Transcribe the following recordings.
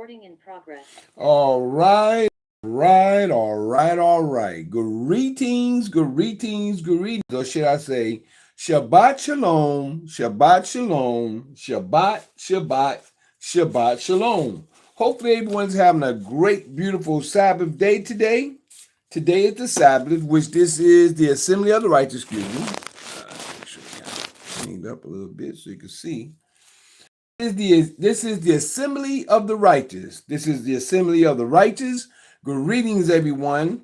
Recording in progress. All right. Greetings. Or should I say, Shabbat Shalom, Shabbat Shalom, Shabbat Shalom. Hopefully, everyone's having a great, beautiful Sabbath day today. Today is the Sabbath, which this is the Assembly of the Righteous. Excuse me. Make sure I got it cleaned up a little bit so you can see. This is the assembly of the righteous. This is the assembly of the righteous. Greetings, everyone.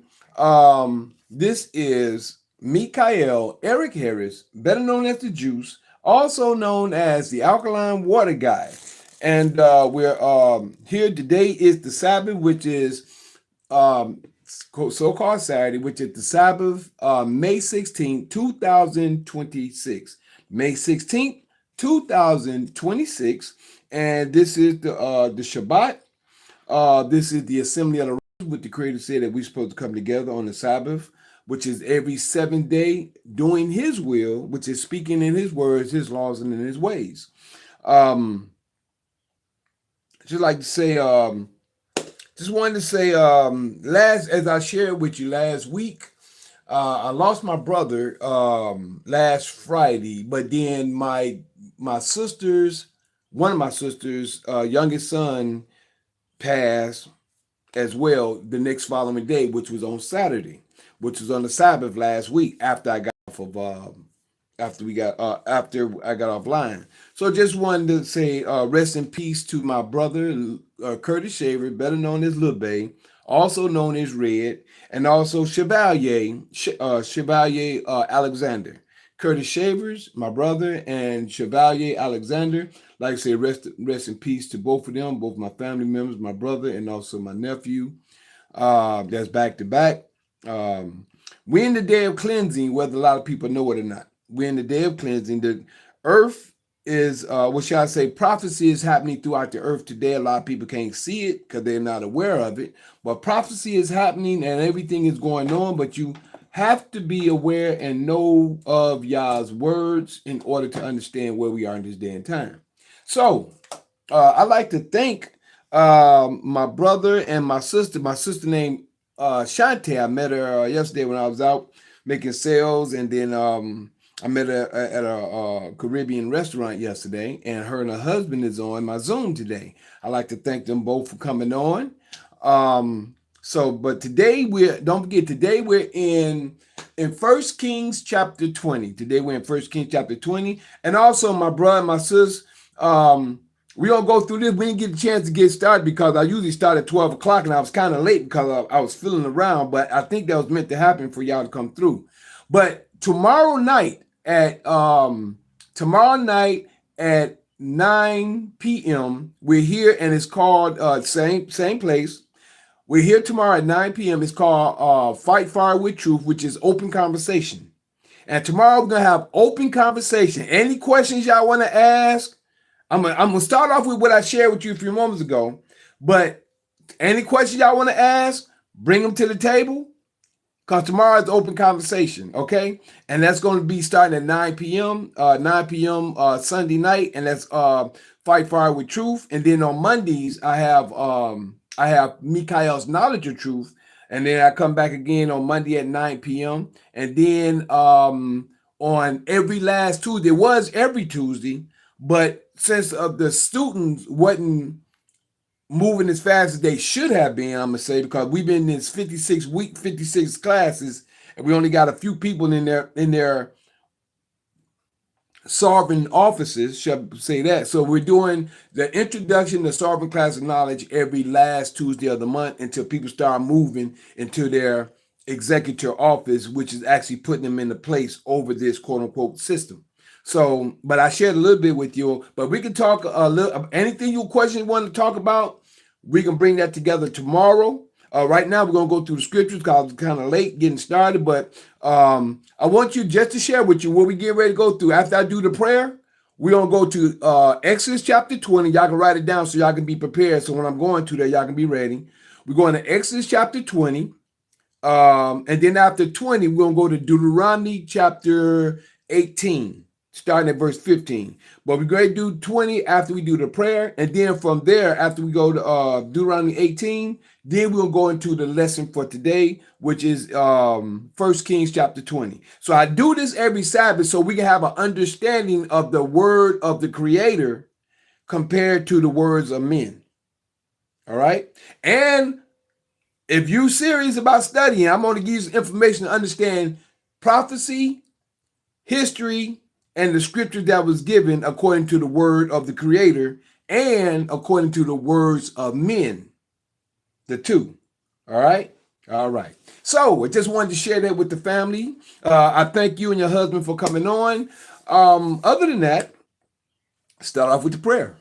This is Mikael Eric Harris, better known as the Juice, also known as the Alkaline Water Guy. And we're here today is the Sabbath, which is so-called Saturday, which is the Sabbath, May 16th, 2026. May 16th, 2026, and this is the Shabbat. This is the assembly of the righteous, which the Creator said that we're supposed to come together on the Sabbath, which is every seventh day, doing His will, which is speaking in His words, His laws, and in His ways. Just like to say, just wanted to say, as I shared with you last week. I lost my brother last Friday, but then my sister's one of my sister's youngest son passed as well the next following day, which was on Saturday, which was on the Sabbath last week after I got off of after I got offline. So just wanted to say rest in peace to my brother Curtis Shaver, better known as Lil Bay, also known as Red, and also Chevalier Alexander. Curtis Shavers, my brother, and Chevalier Alexander. Like I say, rest in peace to both of them, both my family members, my brother, and also my nephew. That's back to back. We're in the day of cleansing, whether a lot of people know it or not. We're in the day of cleansing. The earth is, what shall I say, prophecy is happening throughout the earth today. A lot of people can't see it because they're not aware of it. But prophecy is happening and everything is going on. But you have to be aware and know of Yah's words in order to understand where we are in this day and time. So I'd like to thank my brother and my sister. My sister named Shante. I met her yesterday when I was out making sales, and then I met her at a Caribbean restaurant yesterday, and her and her husband is on my Zoom today. I'd like to thank them both for coming on. But today don't forget, today we're in 1 Kings chapter 20. Today we're in 1 Kings chapter 20. And also my brother and my sis, we don't go through this. We didn't get a chance to get started because I usually start at 12 o'clock and I was kind of late because I was feeling around, but I think that was meant to happen for y'all to come through. But tomorrow night at 9 p.m. we're here, and it's called same place. We're here tomorrow at 9 p.m. It's called Fight Fire with Truth, which is open conversation. And tomorrow we're gonna have open conversation. Any questions y'all want to ask? I'm gonna start off with what I shared with you a few moments ago. But any questions y'all want to ask, bring them to the table. Because tomorrow is open conversation, okay? And that's going to be starting at 9 p.m. Sunday night, and that's Fight Fire with Truth. And then on Mondays, I have Mikael's Knowledge of Truth, and then I come back again on Monday at 9 p.m. And then on every last Tuesday, it was every Tuesday, but since the students wasn't moving as fast as they should have been, I'm gonna say, because we've been in this 56 classes, and we only got a few people in their sovereign offices, shall I say that. So we're doing the introduction to sovereign class of knowledge every last Tuesday of the month until people start moving into their executive office, which is actually putting them into place over this quote unquote system. So, but I shared a little bit with you, but we can talk a little, anything you want to talk about, we can bring that together tomorrow. Right now, we're going to go through the scriptures because it's kind of late getting started, but I want you just to share with you what we get ready to go through. After I do the prayer, we're going to go to Exodus chapter 20. Y'all can write it down so y'all can be prepared. So when I'm going to there, y'all can be ready. We're going to Exodus chapter 20. And then after 20, we're going to go to Deuteronomy chapter 18. starting at verse 15. But we're going to do 20 after we do the prayer. And then from there, after we go to Deuteronomy 18, then we'll go into the lesson for today, which is 1 Kings chapter 20. So I do this every Sabbath so we can have an understanding of the word of the Creator compared to the words of men. All right? And if you're serious about studying, I'm going to give you some information to understand prophecy, history, and the scripture that was given according to the word of the Creator and according to the words of men. The two. All right? All right. So I just wanted to share that with the family. I thank you and your husband for coming on. Other than that, start off with the prayer.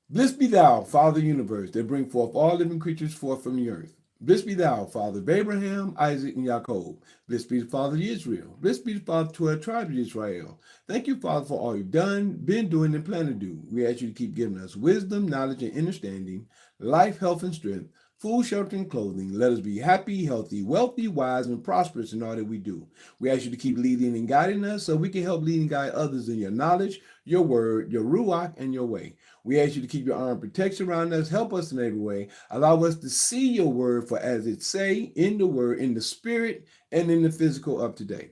Blessed be thou, Father of the universe, that bring forth all living creatures forth from the earth. Blessed be thou, Father of Abraham, Isaac, and Jacob. Blessed be the Father of Israel. Blessed be the Father of 12 tribes of Israel. Thank you, Father, for all you've done, been doing, and plan to do. We ask you to keep giving us wisdom, knowledge, and understanding, life, health, and strength, food, shelter, and clothing. Let us be happy, healthy, wealthy, wise, and prosperous in all that we do. We ask you to keep leading and guiding us so we can help lead and guide others in your knowledge, your word, your ruach, and your way. We ask you to keep your arm protection around us. Help us in every way. Allow us to see your word for as it say in the word, in the spirit, and in the physical of today.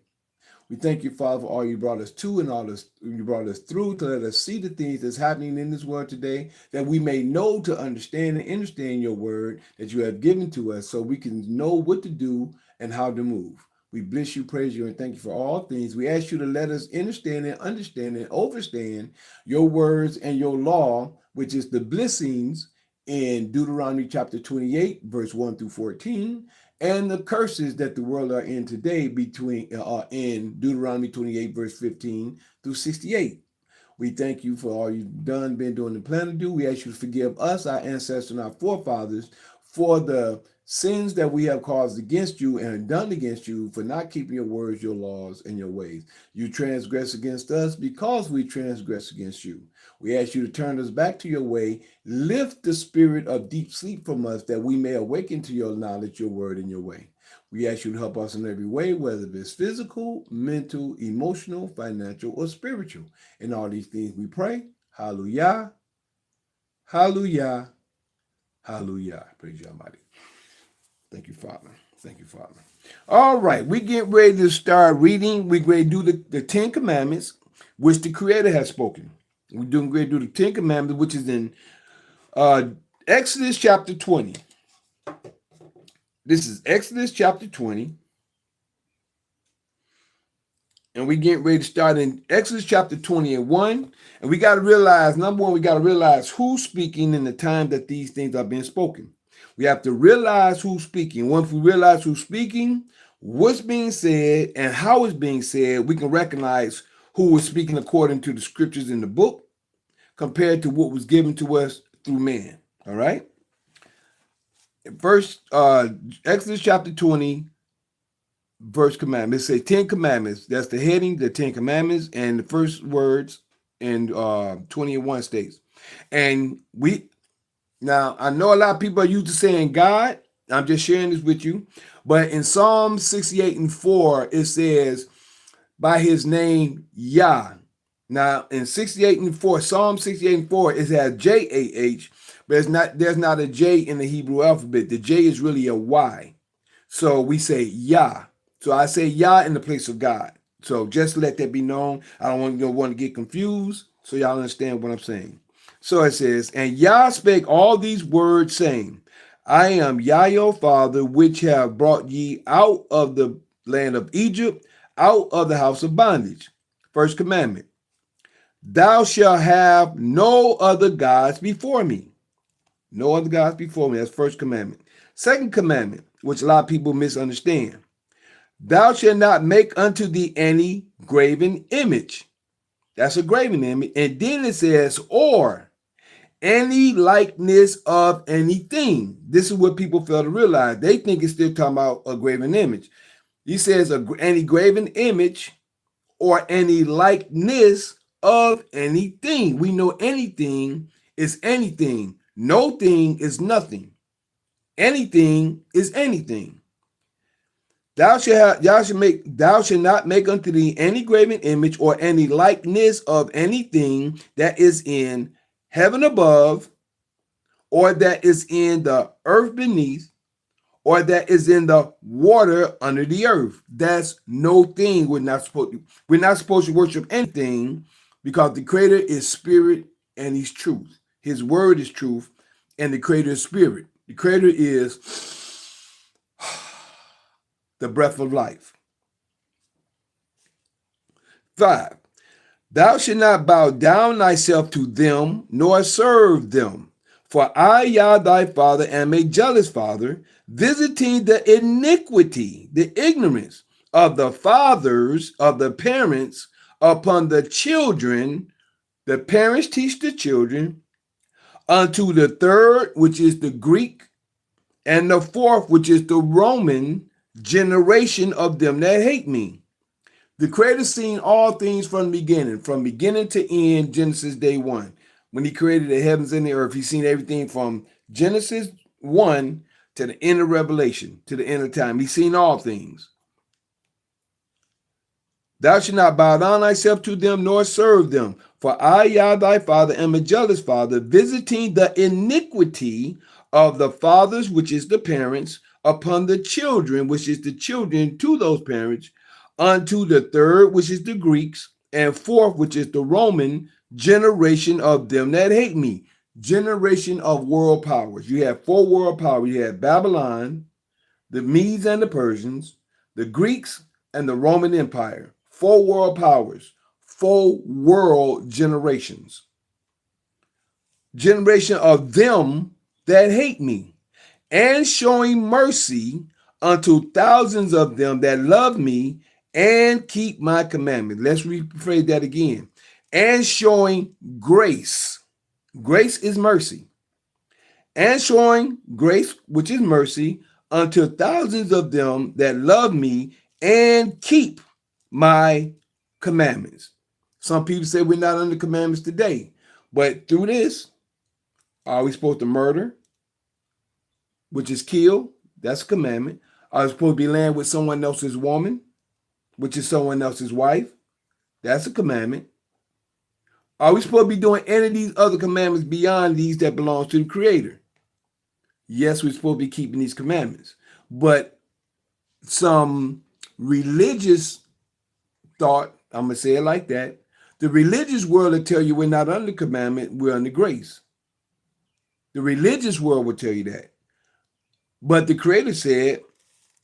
We thank you, Father, for all you brought us to and all you brought us through to let us see the things that's happening in this world today, that we may know to understand and understand your word that you have given to us so we can know what to do and how to move. We bless you, praise you, and thank you for all things. We ask you to let us understand and overstand your words and your law, which is the blessings in Deuteronomy chapter 28, verse 1 through 14, and the curses that the world are in today between in Deuteronomy 28, verse 15 through 68. We thank you for all you've done, been doing, and plan to do. We ask you to forgive us, our ancestors, and our forefathers for the sins that we have caused against you and done against you for not keeping your words, your laws, and your ways. You transgress against us because we transgress against you. We ask you to turn us back to your way, lift the spirit of deep sleep from us that we may awaken to your knowledge, your word, and your way. We ask you to help us in every way, whether it's physical, mental, emotional, financial, or spiritual. In all these things we pray. Hallelujah. Hallelujah. Hallelujah. Praise you, Almighty. Thank you, Father. Thank you, Father. All right, we get ready to start reading. We're going to do the 10 Commandments, which the Creator has spoken. We're going to do the 10 Commandments, which is in Exodus chapter 20. This is Exodus chapter 20. And we get ready to start in Exodus chapter 20 and 1. And we got to realize, number one, we got to realize who's speaking in the time that these things are being spoken. We have to realize who's speaking. Once we realize who's speaking, what's being said, and how it's being said, we can recognize who is speaking according to the scriptures in the book compared to what was given to us through man. All right? First, Exodus chapter 20, verse commandments. It says 10 commandments. That's the heading, the 10 commandments, and the first words in 20 and 1 states. And now, I know a lot of people are used to saying God. I'm just sharing this with you. But in Psalm 68 and 4, it says, by his name, Yah. Now, in 68 and 4, Psalm 68 and 4, it has J-A-H, but there's not a J in the Hebrew alphabet. The J is really a Y. So we say Yah. So I say Yah in the place of God. So just let that be known. I don't want to get confused, so y'all understand what I'm saying. So it says, and Yah spake all these words, saying, I am Yah your father, which have brought ye out of the land of Egypt, out of the house of bondage. First commandment, thou shalt have no other gods before me. No other gods before me. That's first commandment. Second commandment, which a lot of people misunderstand. Thou shalt not make unto thee any graven image. That's a graven image. And then it says, or any likeness of anything. This is what people fail to realize. They think it's still talking about a graven image. He says any graven image or any likeness of anything. We know anything is anything. No thing is nothing. Anything is anything. Thou shalt not make unto thee any graven image or any likeness of anything that is in heaven above, or that is in the earth beneath, or that is in the water under the earth. That's no thing we're not supposed to worship anything, because the Creator is spirit and he's truth. His word is truth, and the Creator is spirit. The Creator is the breath of life. 5. Thou shalt not bow down thyself to them, nor serve them. For I, Yah thy father, am a jealous father, visiting the iniquity, the ignorance of the fathers, of the parents, upon the children. The parents teach the children, unto the third, which is the Greek, and the fourth, which is the Roman generation of them that hate me. The Creator seen all things from beginning to end, Genesis day 1. When he created the heavens and the earth, he's seen everything from Genesis 1 to the end of Revelation, to the end of time. He's seen all things. Thou shalt not bow down thyself to them, nor serve them. For I, Yah thy father, am a jealous father, visiting the iniquity of the fathers, which is the parents, upon the children, which is the children to those parents, unto the third, which is the Greeks, and fourth, which is the Roman generation of them that hate me. Generation of world powers. You have 4 world powers. You have Babylon, the Medes and the Persians, the Greeks, and the Roman Empire. 4 world powers, 4 world generations. Generation of them that hate me, and showing mercy unto thousands of them that love me and keep my commandments. Let's rephrase that again. And showing grace. Grace is mercy. And showing grace, which is mercy, unto thousands of them that love me and keep my commandments. Some people say we're not under commandments today, but through this, are we supposed to murder, which is kill? That's a commandment. Are we supposed to be laying with someone else's woman, which is someone else's wife? That's a commandment. Are we supposed to be doing any of these other commandments beyond these that belong to the Creator? Yes, we're supposed to be keeping these commandments. But some religious thought, I'm going to say it like that, the religious world will tell you we're not under commandment, we're under grace. The religious world will tell you that. But the Creator said,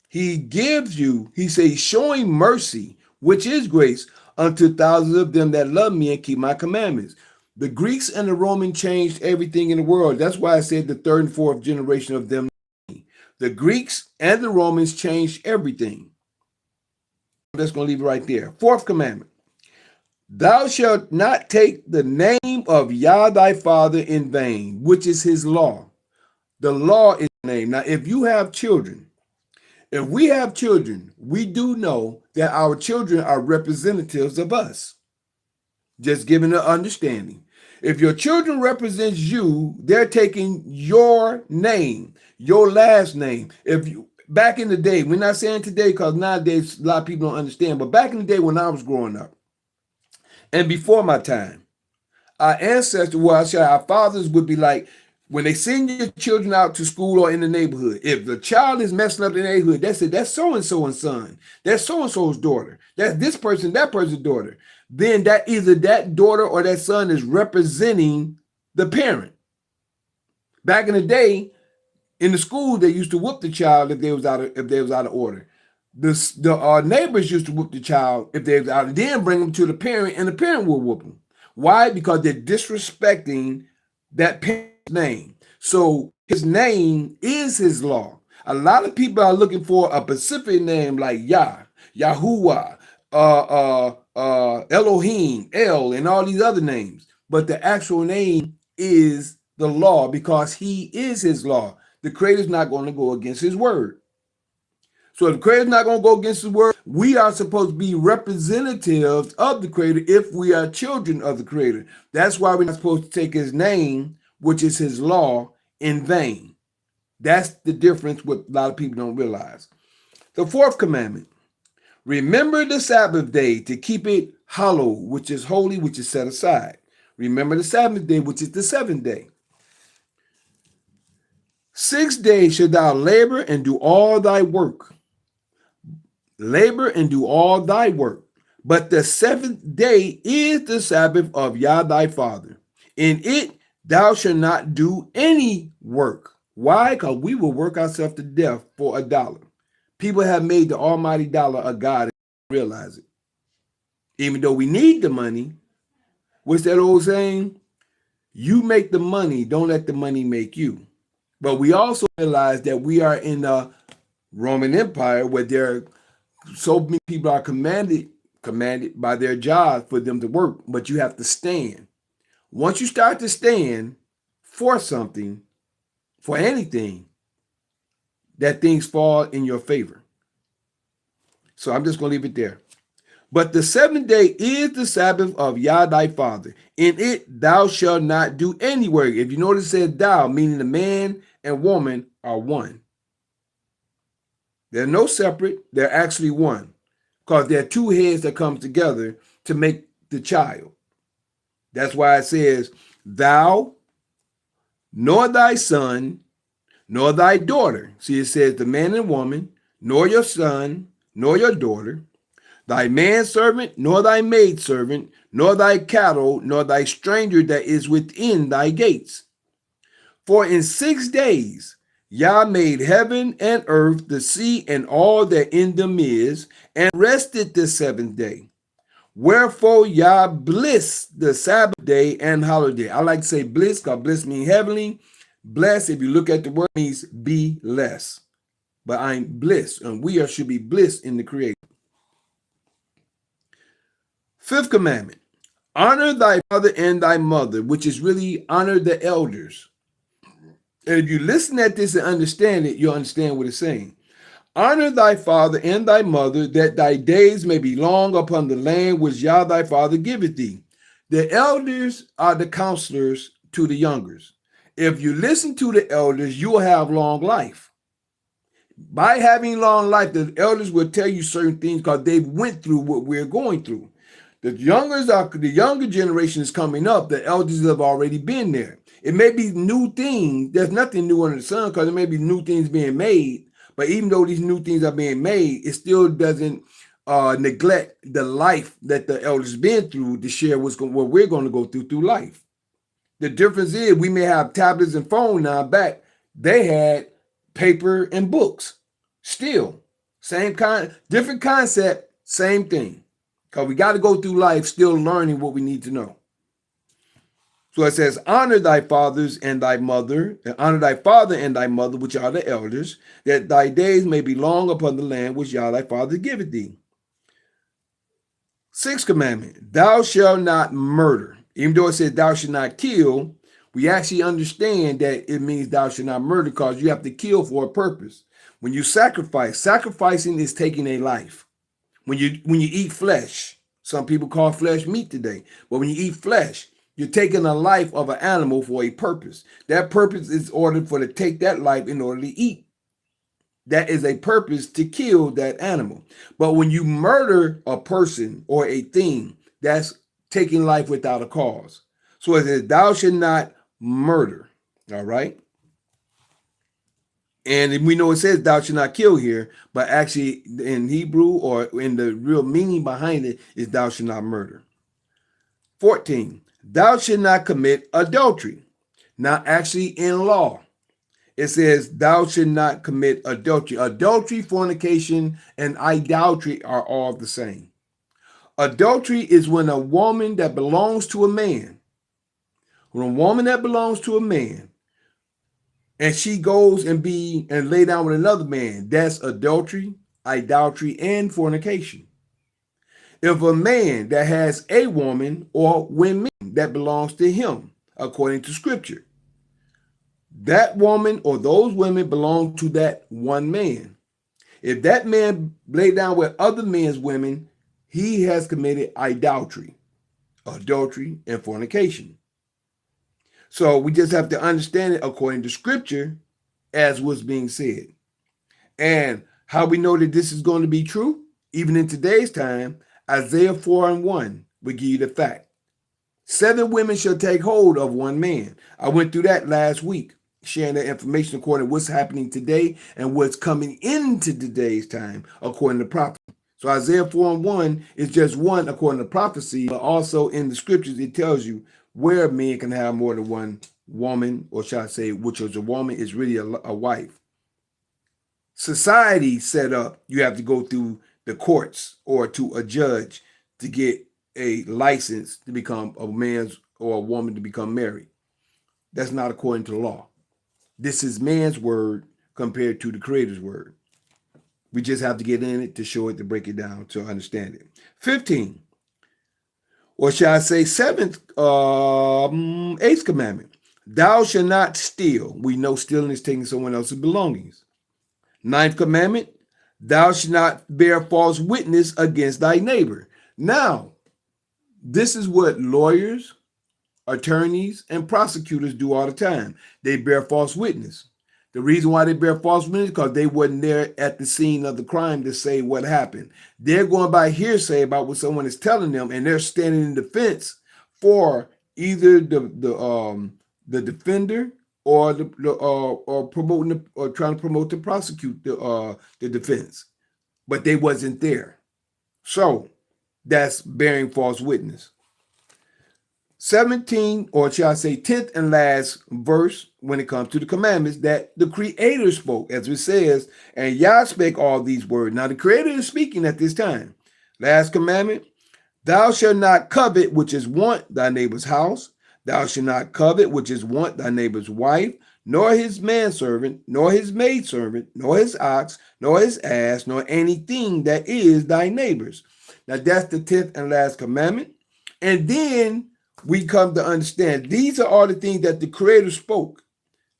he gives you, he says, showing mercy, which is grace, unto thousands of them that love me and keep my commandments. The Greeks and the Romans changed everything in the world. That's why I said the 3rd and 4th generation of them. The Greeks and the Romans changed everything. That's going to leave it right there. 4th commandment. Thou shalt not take the name of Yah thy father in vain, which is his law. The law is the name. Now, if you have children, if we have children, we do know that our children are representatives of us. Just giving an understanding. If your children represents you, they're taking your name, your last name. If you back in the day, we're not saying today because nowadays a lot of people don't understand, but back in the day when I was growing up and before my time, our ancestors, our fathers would be like, when they send your children out to school or in the neighborhood, if the child is messing up the neighborhood, that's it. That's so-and-so's son. That's so-and-so's daughter. That's this person, that person's daughter. Then that either that daughter or that son is representing the parent. Back in the day, in the school, they used to whoop the child if they was out of order. The neighbors used to whoop the child if they was out, and then bring them to the parent, and the parent will whoop them. Why? Because they're disrespecting that parent's name. So his name is his law. A lot of people are looking for a specific name like Yah, Yahuwah, Elohim, El, and all these other names. But the actual name is the law because he is his law. The Creator's not going to go against his word. So if the Creator's not going to go against his word, we are supposed to be representatives of the Creator if we are children of the Creator. That's why we're not supposed to take his name, which is his law, in vain. That's the difference what a lot of people don't realize. The fourth commandment, remember the Sabbath day to keep it hallowed, which is holy, which is set aside. Remember the Sabbath day, which is the seventh day. 6 days shalt thou labor and do all thy work. Labor and do all thy work. But the seventh day is the Sabbath of Yah thy Father. In it thou shalt not do any work. Why? Because we will work ourselves to death for $1. People have made the almighty dollar a god and don't realize it. Even though we need the money, what's that old saying? You make the money, don't let the money make you. But we also realize that we are in the Roman Empire where there are so many people are commanded by their jobs for them to work, but you have to stand. Once you start to stand for something, for anything, that things fall in your favor. So I'm just going to leave it there. But the seventh day is the Sabbath of Yah thy Father. In it thou shalt not do any work. If you notice it says thou, meaning the man and woman are one. They're no separate, they're actually one. Because they're two heads that come together to make the child. That's why it says, thou, nor thy son, nor thy daughter. See, it says the man and woman, nor your son, nor your daughter, thy manservant, nor thy maidservant, nor thy cattle, nor thy stranger that is within thy gates. For in 6 days Yah made heaven and earth, the sea, and all that in them is, and rested the seventh day. Wherefore Yah blessed the Sabbath day and holiday. I like to say bliss because bliss means heavenly. Bless, if you look at the word, means be less. But I'm bliss, and we should be bliss in the Creator. Fifth commandment, honor thy father and thy mother, which is really honor the elders. And if you listen at this and understand it, you'll understand what it's saying. Honor thy father and thy mother, that thy days may be long upon the land which Yah thy Father giveth thee. The elders are the counselors to the youngers. If you listen to the elders, you will have long life. By having long life, the elders will tell you certain things because they've went through what we're going through. The younger generation is coming up. The elders have already been there. It may be new things. There's nothing new under the sun because there may be new things being made. But even though these new things are being made, it still doesn't neglect the life that the elders been through to share what we're going to go through life. The difference is we may have tablets and phone now. Back they had paper and books. Still, same kind, different concept, same thing. Because we got to go through life still learning what we need to know. So it says, honor thy fathers and thy mother, and honor thy father and thy mother, which are the elders, that thy days may be long upon the land which Yah thy Father giveth thee. Sixth commandment, thou shalt not murder. Even though it says thou shalt not kill, we actually understand that it means thou shalt not murder because you have to kill for a purpose. When you sacrifice, sacrificing is taking a life. When you eat flesh, some people call flesh meat today, but when you eat flesh, you're taking a life of an animal for a purpose. That purpose is ordered for to take that life in order to eat. That is a purpose to kill that animal. But when you murder a person or a thing, that's taking life without a cause. So it says, thou shalt not murder. All right. And we know it says thou shalt not kill here, but actually in Hebrew or in the real meaning behind it is thou shalt not murder. 14, thou shalt not commit adultery. Now actually in law, it says thou shalt not commit adultery. Adultery, fornication, and idolatry are all the same. Adultery is when a woman that belongs to a man, and she goes and lay down with another man, that's adultery, idolatry, and fornication. If a man that has a woman or women that belongs to him, according to scripture, that woman or those women belong to that one man. If that man lay down with other men's women, he has committed idolatry, adultery, and fornication. So we just have to understand it according to scripture as what's being said. And How we know that this is going to be true? Even in today's time, Isaiah 4:1 will give you the fact. 7 women shall take hold of one man. I went through that last week, sharing that information according to what's happening today and what's coming into today's time according to prophecy. So Isaiah 4:1 is just one according to prophecy, but also in the scriptures it tells you where men can have more than one woman, or shall I say, which is a woman, is really a wife. Society set up, you have to go through the courts or to a judge to get a license to become a man's or a woman to become married. That's not according to law. This is man's word compared to the Creator's word. We just have to get in it to show it, to break it down, to understand it. 15, or shall I say 7th, 8th commandment. Thou shalt not steal. We know stealing is taking someone else's belongings. 9th commandment. Thou shalt not bear false witness against thy neighbor. Now, this is what lawyers, attorneys, and prosecutors do all the time. They bear false witness. The reason why they bear false witness is because they wasn't there at the scene of the crime to say what happened. They're going by hearsay about what someone is telling them, and they're standing in defense for either the defender or or promoting or trying to promote to prosecute the defense, but they wasn't there. So that's bearing false witness. 17, or shall I say 10th and last verse when it comes to the commandments that the Creator spoke, as it says, and Yah spake all these words. Now the Creator is speaking at this time. Last commandment, thou shalt not covet which is want thy neighbor's house. Thou shalt not covet which is want thy neighbor's wife, nor his manservant, nor his maidservant, nor his ox, nor his ass, nor anything that is thy neighbor's. Now that's the 10th and last commandment. And then we come to understand these are all the things that the Creator spoke.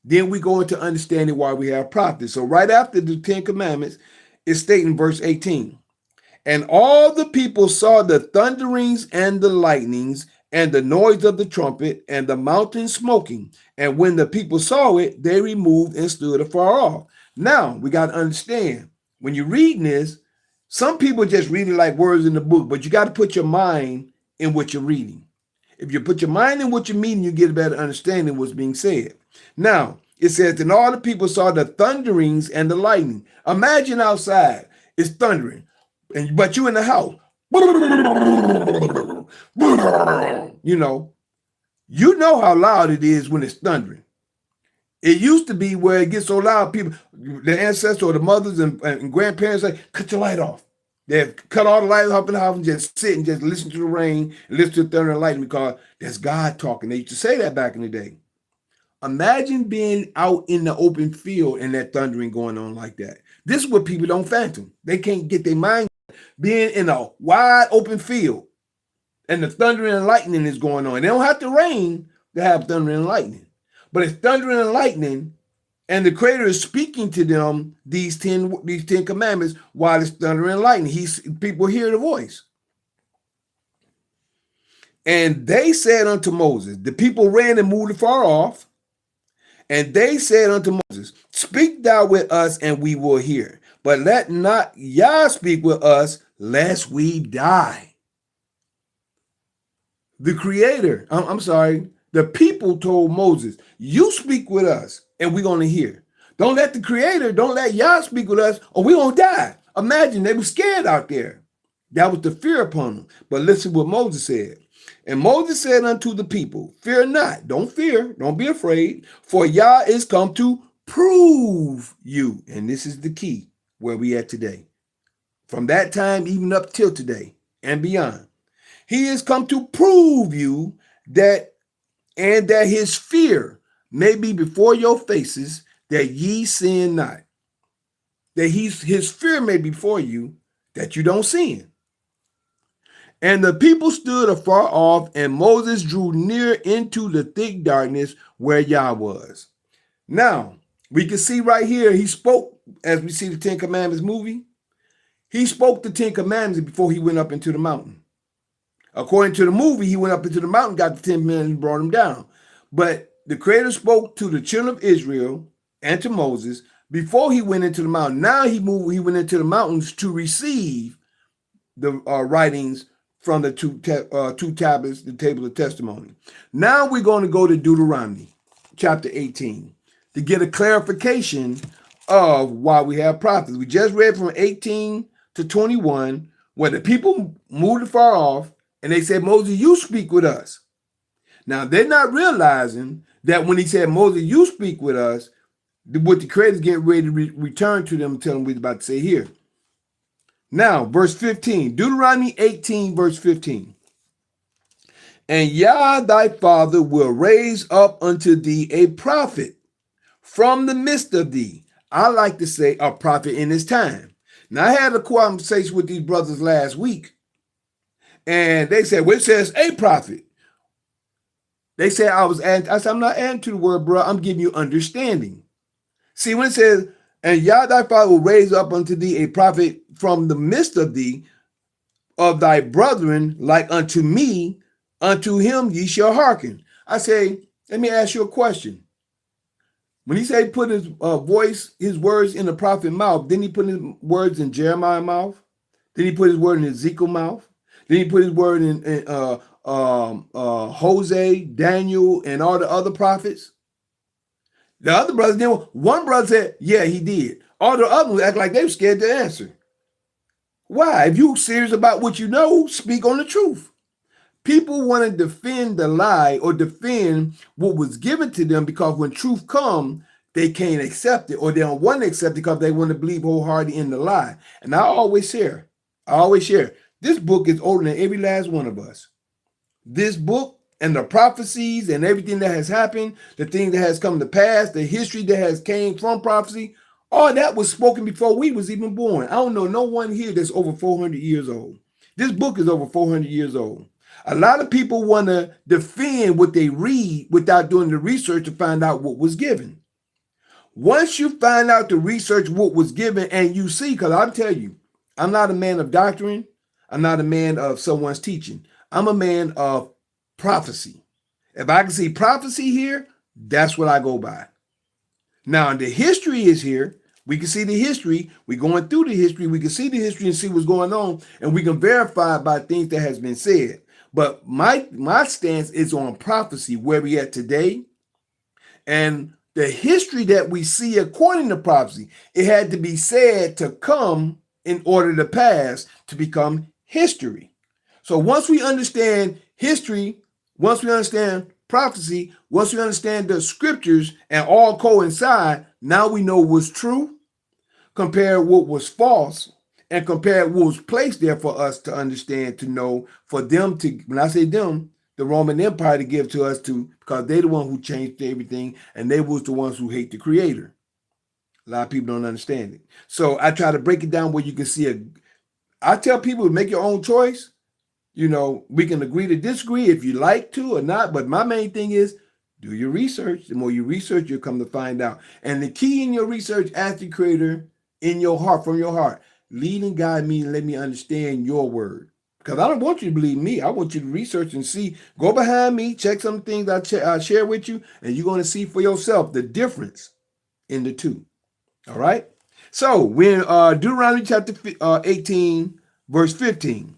Then we go into understanding why we have prophets. So right after the 10 commandments, it's stating in verse 18, and all the people saw the thunderings and the lightnings and the noise of the trumpet and the mountain smoking. And when the people saw it, they removed and stood afar off. Now we got to understand, when you're reading this, some people just read it like words in the book, but you got to put your mind in what you're reading. If you put your mind in what you're reading, you get a better understanding of what's being said. Now, it says, and all the people saw the thunderings and the lightning. Imagine outside, it's thundering, but you in the house. You know how loud it is when it's thundering. It used to be where it gets so loud, people, the ancestors or the mothers and grandparents say, cut your light off. They cut all the lights off in the house and just sit and just listen to the rain and listen to the thunder and lightning, because that's God talking. They used to say that back in the day. Imagine being out in the open field and that thundering going on like that. This is what people don't fathom. They can't get their mind being in a wide open field and the thundering and lightning is going on. They don't have to rain to have thundering and lightning, but it's thundering and lightning. And the Creator is speaking to them these 10 commandments while it's thunder and lightning. People hear the voice. And they said unto Moses, the people ran and moved afar off. And they said unto Moses, speak thou with us and we will hear. But let not Yah speak with us, lest we die. The Creator, the people told Moses, you speak with us and we're going to hear. Don't let the Creator, don't let Yah speak with us or we're going to die. Imagine, they were scared out there. That was the fear upon them. But listen what Moses said. And Moses said unto the people, fear not, don't fear, don't be afraid, for Yah is come to prove you. And this is the key where we at today. From that time, even up till today and beyond. He is come to prove you that his fear may be before your faces, that ye sin not. That his fear may be before you, that you don't sin. And the people stood afar off, and Moses drew near into the thick darkness where Yah was. Now, we can see right here, he spoke, as we see the 10 Commandments movie, he spoke the 10 Commandments before he went up into the mountain. According to the movie, he went up into the mountain, got the 10 Commandments, and brought them down. But the Creator spoke to the children of Israel and to Moses before he went into the mountain. Now he went into the mountains to receive the writings from the two tablets, the table of testimony. Now we're going to go to Deuteronomy chapter 18 to get a clarification of why we have prophets. We just read from 18 to 21 where the people moved far off and they said, Moses, you speak with us. Now they're not realizing that when he said, Moses, you speak with us, what the Creator's getting ready to return to them and tell them what he's about to say here. Now, verse 15, Deuteronomy 18, verse 15. And Yah thy father will raise up unto thee a prophet from the midst of thee. I like to say a prophet in his time. Now, I had a conversation with these brothers last week, and they said, well, it says a prophet. They said I said, I'm not adding to the word, bro. I'm giving you understanding. See, when it says, and Yah thy father will raise up unto thee a prophet from the midst of thee, of thy brethren, like unto me, unto him ye shall hearken. I say, let me ask you a question. When he said put his his words in the prophet's mouth, didn't he put his words in Jeremiah's mouth? Did he put his word in Ezekiel's mouth? Did he put his word in Hosea, Daniel, and all the other prophets? The other brothers didn't. One brother said, yeah, he did. All the others act like they were scared to answer. Why? If you're serious about what you know, speak on the truth. People want to defend the lie or defend what was given to them because when truth comes, they can't accept it or they don't want to accept it because they want to believe wholeheartedly in the lie. And I always share. This book is older than every last one of us. This book and the prophecies and everything that has happened, the thing that has come to pass, the history that has came from prophecy, all that was spoken before we was even born. I don't know no one here that's over 400 years old. This book is over 400 years old. A lot of people want to defend what they read without doing the research to find out what was given. Once you find out the research what was given and you see, because I'll tell you, I'm not a man of doctrine. I'm not a man of someone's teaching. I'm a man of prophecy. If I can see prophecy here, that's what I go by. Now, the history is here. We can see the history. We're going through the history. We can see the history and see what's going on, and we can verify by things that has been said. But my stance is on prophecy, where we at today, and the history that we see according to prophecy. It had to be said to come in order to pass to become history. So once we understand history, once we understand prophecy, once we understand the scriptures and all coincide, now we know what's true, compare what was false, and compare what was placed there for us to understand, to know, for them to, when I say them, the Roman Empire to give to us to, because they're the one who changed everything, and they was the ones who hate the Creator. A lot of people don't understand it. So I try to break it down where you can see I tell people to make your own choice. You know, we can agree to disagree if you like to or not, but my main thing is do your research. The more you research, you'll come to find out. And the key in your research, ask the Creator in your heart, from your heart. Lead and guide me and let me understand your word. Because I don't want you to believe me. I want you to research and see. Go behind me, check some things I share with you, and you're going to see for yourself the difference in the two. All right? So, we're in Deuteronomy chapter 18, verse 15.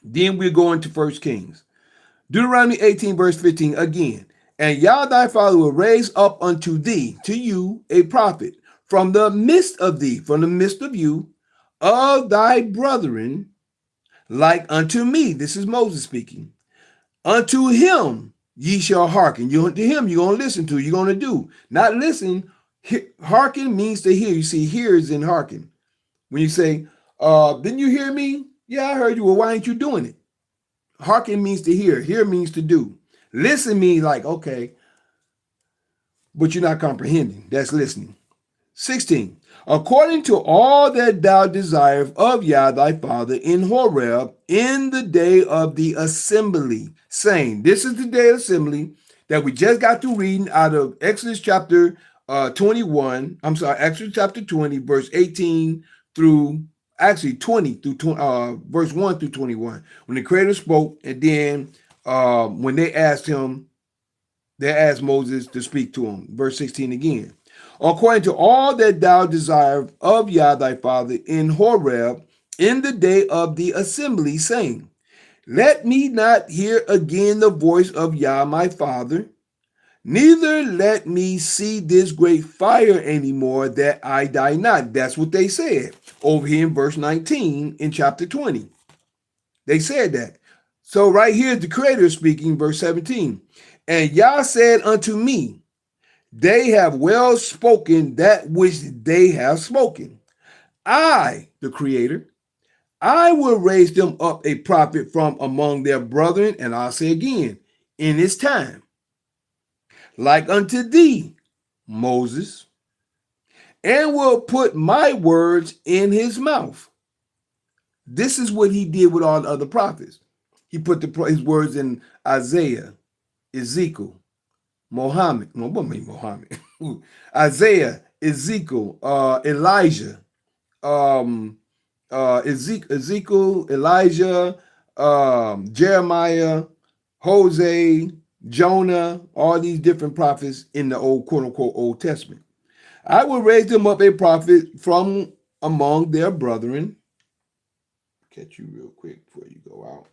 Then we're going to 1 Kings. Deuteronomy 18, verse 15 again. And Yah thy father will raise up unto thee, to you, a prophet, from the midst of thee, from the midst of you, of thy brethren, like unto me. This is Moses speaking. Unto him ye shall hearken. To him you're going to listen to, you're going to do. Not listen. Hearken means to hear. You see, hear is in hearken. When you say, didn't you hear me? Yeah, I heard you. Well, why ain't you doing it? Hearken means to hear. Hear means to do. Listen means like, okay, but you're not comprehending. That's listening. 16. According to all that thou desirest of Yah thy father in Horeb in the day of the assembly, saying, this is the day of assembly that we just got through reading out of Exodus chapter 21. I'm sorry, Exodus chapter 20, verse 18 through actually 20 through verse 1 through 21. When the Creator spoke, and then when they asked Moses to speak to him. Verse 16 again. according to all that thou desire of Yah thy father in Horeb in the day of the assembly, saying, let me not hear again the voice of Yah my father, neither let me see this great fire anymore, that I die not. That's what they said over here in verse 19 in chapter 20. They said that. So right here, the Creator speaking, verse 17. And Yah said unto me, they have well spoken that which they have spoken. I, the Creator, I will raise them up a prophet from among their brethren, and I'll say again, in his time, like unto thee, Moses, and will put my words in his mouth. This is what he did with all the other prophets. He put his words in Isaiah, Ezekiel, Muhammad. No, what mean Muhammad? Isaiah, Ezekiel, Elijah, Ezekiel, Elijah, Jeremiah, Hosea, Jonah, all these different prophets in the old, quote unquote, Old Testament. I will raise them up a prophet from among their brethren. Catch you real quick before you go out.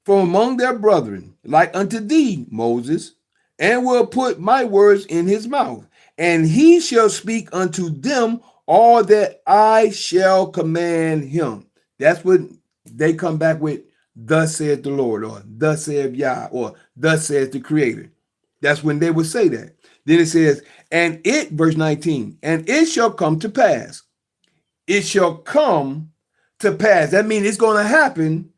From among their brethren, like unto thee, Moses, and will put my words in his mouth, and he shall speak unto them all that I shall command him. That's what they come back with, thus saith the Lord, or thus saith Yah, or thus saith the Creator. That's when they would say that. Then it says, and it, verse 19, and it shall come to pass. It shall come to pass. That means it's going to happen,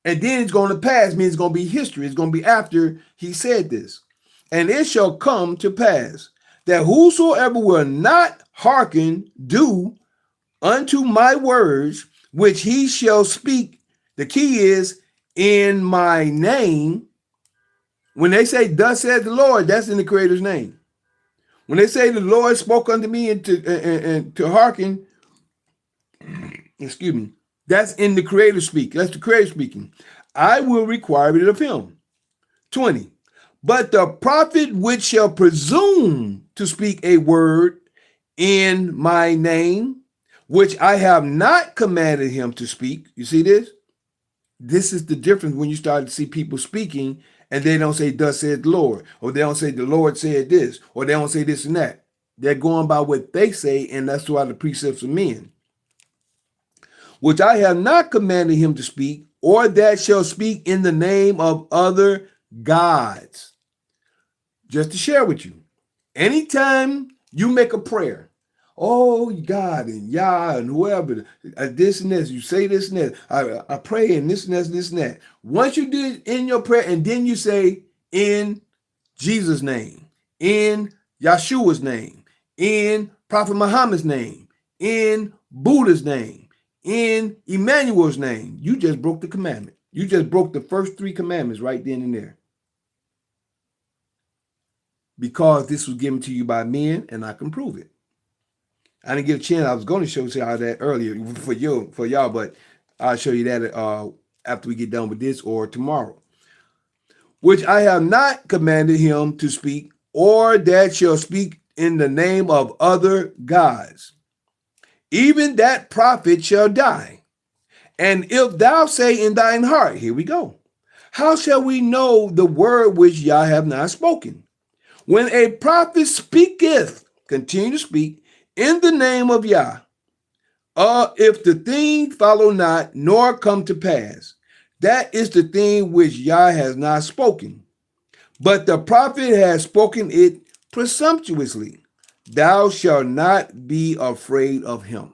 and then it's going to pass, means it's going to be history. It's going to be after he said this. And it shall come to pass that whosoever will not hearken, do unto my words, which he shall speak. The key is in my name. When they say, thus said the Lord, that's in the Creator's name. When they say the Lord spoke unto me and to hearken, excuse me, that's in the Creator speak. That's the Creator speaking. I will require it of him. 20. But the prophet which shall presume to speak a word in my name, which I have not commanded him to speak. You see this? This is the difference when you start to see people speaking and they don't say, thus said the Lord, or they don't say the Lord said this, or they don't say this and that. They're going by what they say, and that's why the precepts of men. Which I have not commanded him to speak, or that shall speak in the name of other gods. Just to share with you, anytime you make a prayer, oh God and Yah and whoever, this and this, you say this and that, I pray and this and that, this and that. Once you do it in your prayer, and then you say in Jesus' name, in Yeshua's name, in Prophet Muhammad's name, in Buddha's name, in Emmanuel's name, you just broke the commandment. You just broke the first 3 commandments right then and there. Because this was given to you by men, and I can prove it. I didn't get a chance. I was going to show you how that earlier for y'all, but I'll show you that after we get done with this or tomorrow. Which I have not commanded him to speak, or that shall speak in the name of other gods. Even that prophet shall die. And if thou say in thine heart, here we go, how shall we know the word which Yah have not spoken? When a prophet speaketh, continue to speak, in the name of Yah, if the thing follow not, nor come to pass, that is the thing which Yah has not spoken. But the prophet has spoken it presumptuously. Thou shalt not be afraid of him.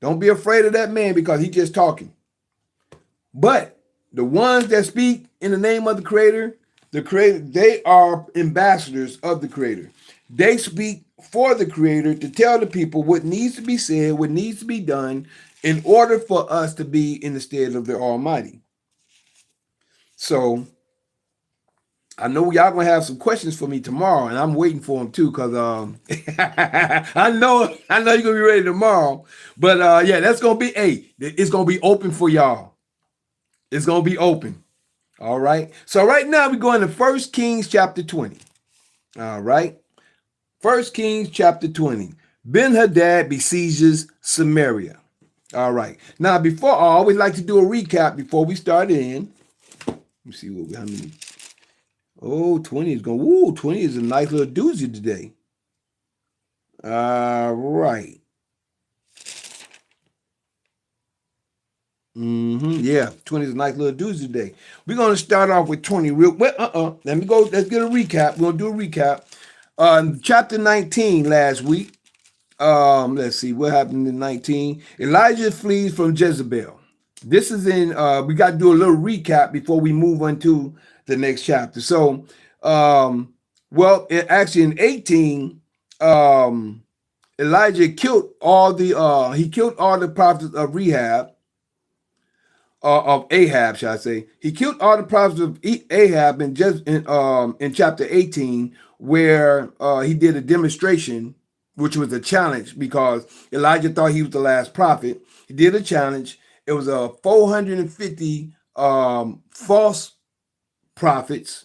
Don't be afraid of that man because he's just talking. But the ones that speak in the name of the Creator, they are ambassadors of the Creator. They speak for the Creator to tell the people what needs to be said, what needs to be done in order for us to be in the stead of the Almighty. So I know y'all gonna have some questions for me tomorrow, and I'm waiting for them too, because I know you're gonna be ready tomorrow. But yeah, that's gonna be it's gonna be open for y'all. It's gonna be open. All right. So right now we're going to 1 Kings chapter 20. All right. 1 Kings chapter 20. Ben-Hadad besieges Samaria. All right. Now, before I always like to do a recap before we start in. Let me see how many. Oh, 20 is going. Ooh, 20 is a nice little doozy today. All right. Yeah, 20 is a nice little doozy today. We're going to start off with 20 real. Well, let me go. Let's get a recap. We're going to do a recap. Chapter 19 last week. Let's see what happened in 19. Elijah flees from Jezebel. This is in. We got to do a little recap before we move on to the next chapter. So, actually in 18, Elijah killed all the prophets of Ahab, shall I say. He killed all the prophets of Ahab in chapter 18, where he did a demonstration, which was a challenge because Elijah thought he was the last prophet. He did a challenge. It was 450 false prophets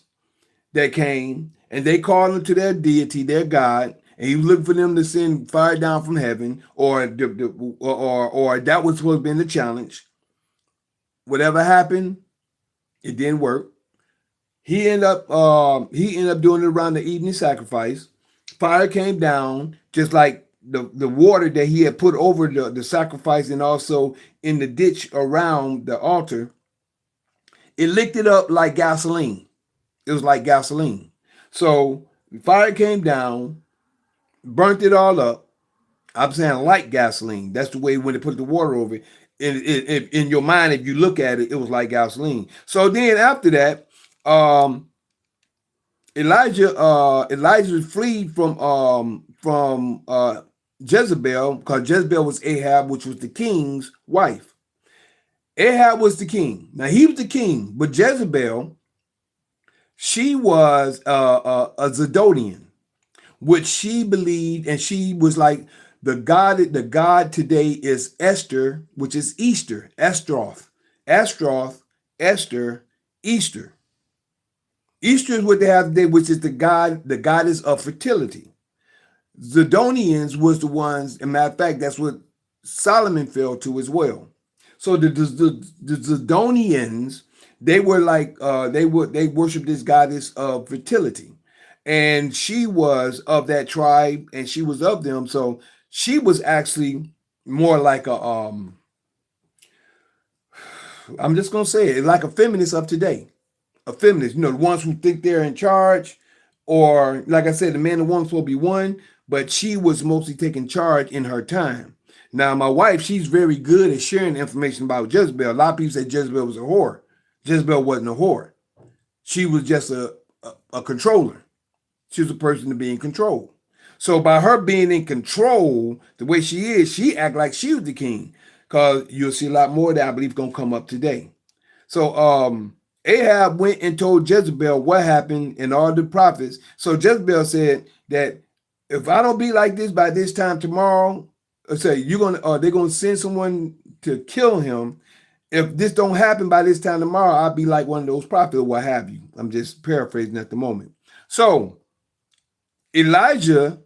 that came, and they called them to their deity, their God, and he was looking for them to send fire down from heaven, or that was supposed to be the challenge. Whatever happened, it didn't work. He ended up doing it around the evening sacrifice. Fire came down, just like the water that he had put over the sacrifice and also in the ditch around the altar. It licked it up like gasoline. It was like gasoline. So fire came down, burnt it all up. I'm saying like gasoline. That's the way when they put the water over it. In your mind, if you look at it, it was like gasoline. So then after that, Elijah fled from Jezebel, because Jezebel was Ahab, which was the king's wife. Ahab was the king. Now he was the king, but Jezebel, she was a Zidonian, which she believed, and she was like the god today is Esther, which is Easter, Estroth, Esther, Easter. Easter is what they have today, which is the goddess of fertility. Zidonians was the ones, as a matter of fact, that's what Solomon fell to as well. So the Zidonians, they were like they worshiped this goddess of fertility, and she was of that tribe, and she was of them. So she was actually more like I'm just gonna say it, like a feminist of today. A feminist, the ones who think they're in charge, or like I said, the man and woman supposed to be one, but she was mostly taking charge in her time. Now, my wife, she's very good at sharing information about Jezebel. A lot of people say Jezebel was a whore. Jezebel wasn't a whore. She was just a controller. She was a person to be in control. So by her being in control, the way she is, she act like she was the king. Because you'll see a lot more that I believe is going to come up today. So Ahab went and told Jezebel what happened and all the prophets. So Jezebel said that if I don't be like this by this time tomorrow, they're gonna send someone to kill him. If this don't happen by this time tomorrow, I'll be like one of those prophets or what have you. I'm just paraphrasing at the moment. So Elijah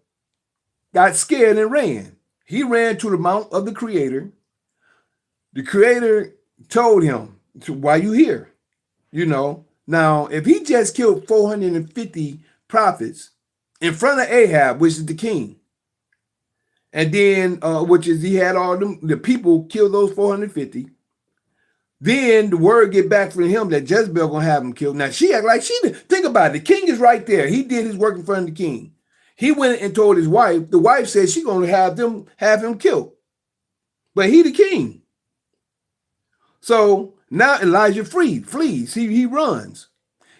got scared and ran. He ran to the mount of the Creator. The Creator told him, "Why you here?" Now, if he just killed 450 prophets in front of Ahab, which is the king, and then he had all the people kill those 450, then the word get back from him that Jezebel gonna have him killed. Now she act like she did. Think about it. The king is right there. He did his work in front of the king. He went and told his wife. The wife said she gonna have him killed, but he the king. So now Elijah flees. He runs.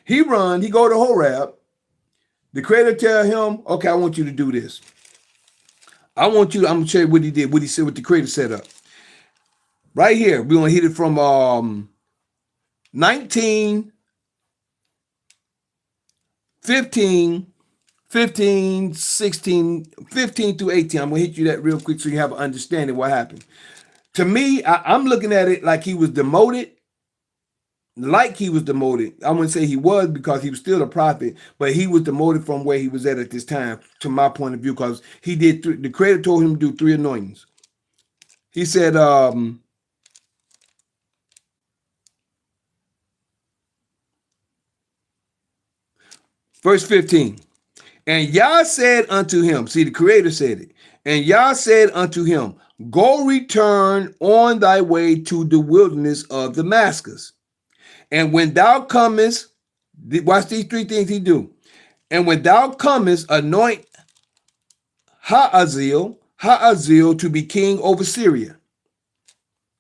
He go to Horeb. The Creator tell him, "Okay, I want you to do this. I'm gonna show you what he did, what he said, what the Creator set up." Right here, we're gonna hit it from 19, 15, 16, 15 through 18. I'm gonna hit you that real quick so you have an understanding what happened. To me, I'm looking at it like he was demoted like he was demoted. I wouldn't say he was because he was still a prophet, but he was demoted from where he was at this time, to my point of view, because he did the Creator told him to do 3 anointings. He said, verse 15, and Yah said unto him, see, the Creator said it, and Yah said unto him, go return on thy way to the wilderness of Damascus. And when thou comest, watch these 3 things he do. And when thou comest, anoint Hazael to be king over Syria.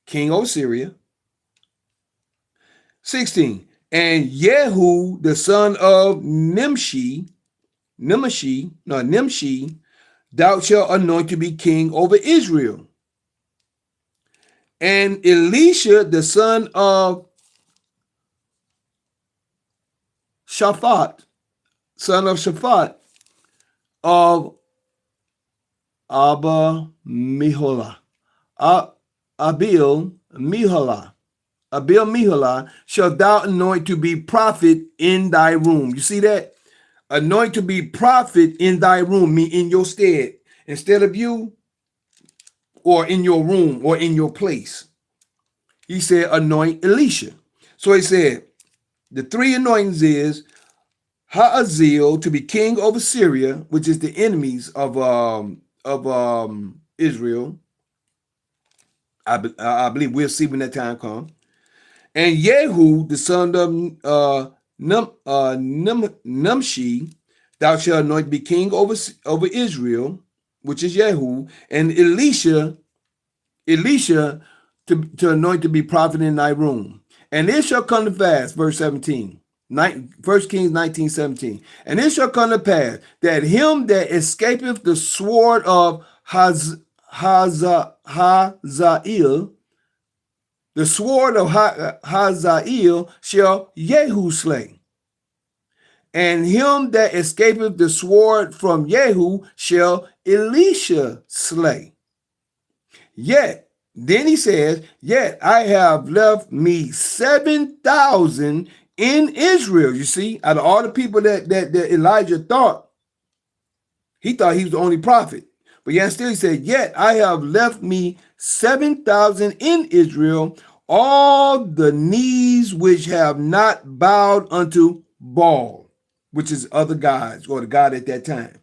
King over Syria. 16. And Yehu, the son of Nimshi, thou shalt anoint to be king over Israel. And Elisha, the son of Shaphat, of Abba Miholah, Abil Miholah, shalt thou anoint to be prophet in thy room. You see that? Anoint to be prophet in thy room, mean in your stead, instead of you, or in your room, or in your place. He said, anoint Elisha. So he said, the 3 anointings is Hazael to be king over Syria, which is the enemies of Israel. I believe we'll see when that time comes. And Yehu, the son of Nimshi, thou shalt anoint to be king over Israel, which is Yehu, and Elisha to anoint to be prophet in thy room. And it shall come to pass, verse 17, 1 Kings 19:17. And it shall come to pass that him that escapeth the sword of Hazael, the sword of Hazael shall Yehu slay. And him that escapeth the sword from Yehu shall Elisha slay. Yet, then he says, yet I have left me 7,000 in Israel. You see, out of all the people that Elijah thought, he thought he was the only prophet. But yet still he said, yet I have left me 7,000 in Israel, all the knees which have not bowed unto Baal, which is other gods, or the god at that time.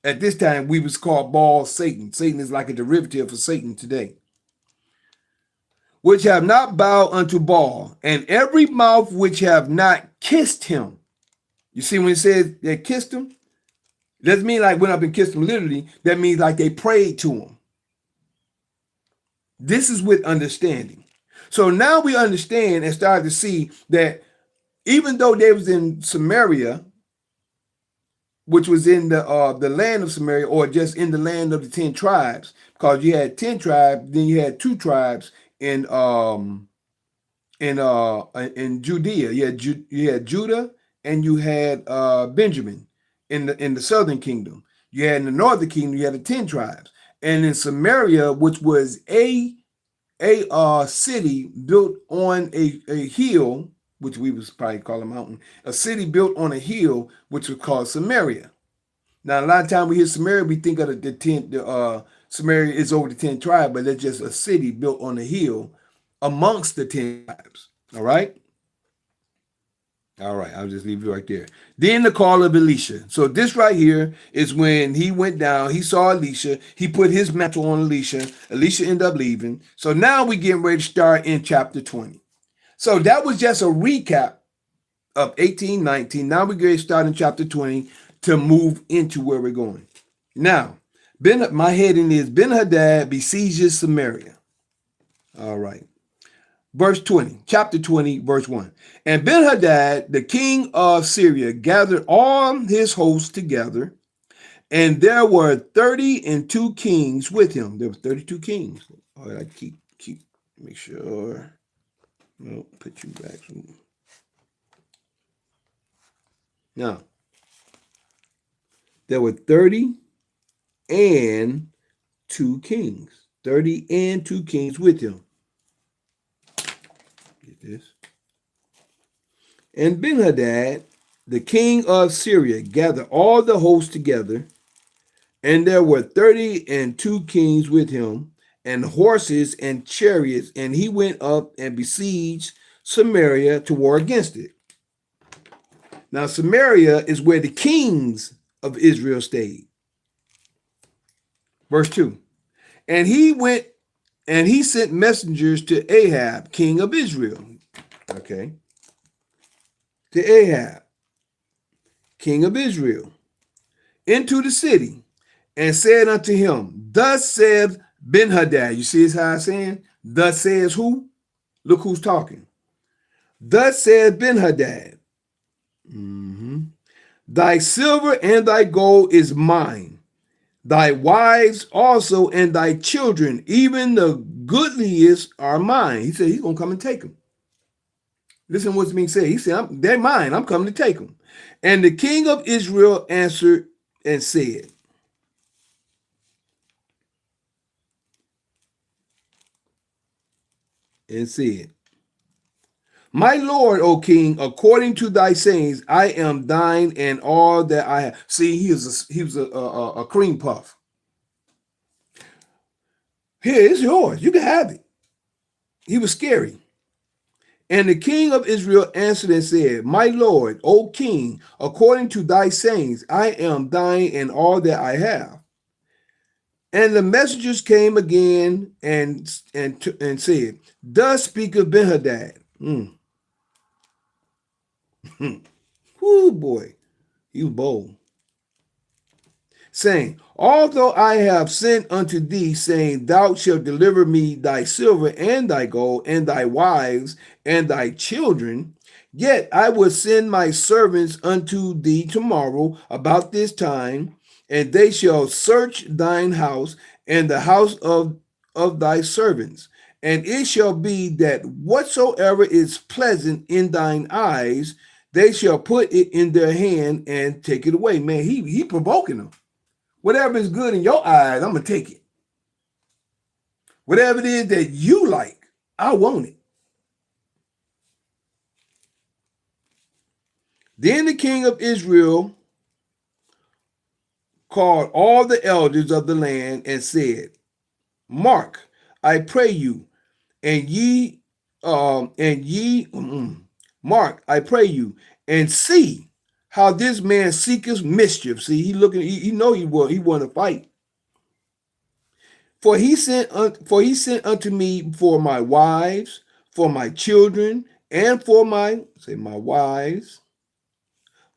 At this time, we was called Baal Satan. Satan is like a derivative of Satan today. Which have not bowed unto Baal, and every mouth which have not kissed him. You see when it says they kissed him? It doesn't mean like went up and kissed him literally. That means like they prayed to him. This is with understanding. So now we understand and start to see that even though they was in Samaria, which was in the land of Samaria, or just in the land of the 10 tribes, because you had 10 tribes, then you had 2 tribes in Judea. You had Judah and you had Benjamin in the southern kingdom. You had in the northern kingdom, you had the 10 tribes. And in Samaria, which was a city built on a hill, which we would probably call a mountain, a city built on a hill, which was called Samaria. Now, a lot of time we hear Samaria, we think of Samaria is over the 10 tribes, but it's just a city built on a hill amongst the 10 tribes. All right? All right, I'll just leave it right there. Then the call of Elisha. So this right here is when he went down, he saw Elisha, he put his mantle on Elisha. Elisha ended up leaving. So now we're getting ready to start in chapter 20. So that was just a recap of 18, 19. Now we're going to start in chapter 20 to move into where we're going. Now, my heading is Ben-Hadad besieges Samaria. All right. Verse 20, chapter 20, verse 1. And Ben-Hadad, the king of Syria, gathered all his hosts together, and there were 32 kings with him. There were 32 kings. All right, make sure. No, put you back. Now, there were 30 and 2 kings. 30 and 2 kings with him. Get this. And Benhadad, the king of Syria, gathered all the hosts together, and there were 32 kings with him, and horses and chariots, and he went up and besieged Samaria to war against it. Now, Samaria is where the kings of Israel stayed. Verse 2. And he went and he sent messengers to Ahab, king of Israel. Okay. To Ahab, king of Israel, into the city, and said unto him, Thus saith Benhadad. You see how I'm saying? Thus says who? Look who's talking. Thus saith Benhadad, Thy silver and thy gold is mine, thy wives also and thy children, even the goodliest are mine. He said he's going to come and take them. Listen what's being said. He said, they're mine. I'm coming to take them. And the king of Israel answered and said, My Lord, O king, according to thy sayings, I am thine and all that I have. See, he was a cream puff. Here, it's yours. You can have it. He was scary. And the king of Israel answered and said, My Lord, O king, according to thy sayings, I am thine and all that I have. And the messengers came again and said, Thus speaketh Benhadad. Whoo, boy, he was bold. Saying, Although I have sent unto thee, saying, Thou shalt deliver me thy silver and thy gold, and thy wives and thy children, yet I will send my servants unto thee tomorrow about this time, and they shall search thine house and the house of thy servants. And it shall be that whatsoever is pleasant in thine eyes, they shall put it in their hand and take it away. Man, he provoking them. Whatever is good in your eyes, I'm going to take it. Whatever it is that you like, I want it. Then the king of Israel called all the elders of the land and said, Mark, I pray you, mark, I pray you, and see how this man seeketh mischief. See, he know he want to fight. For he sent unto me for my wives, for my children, and for my wives,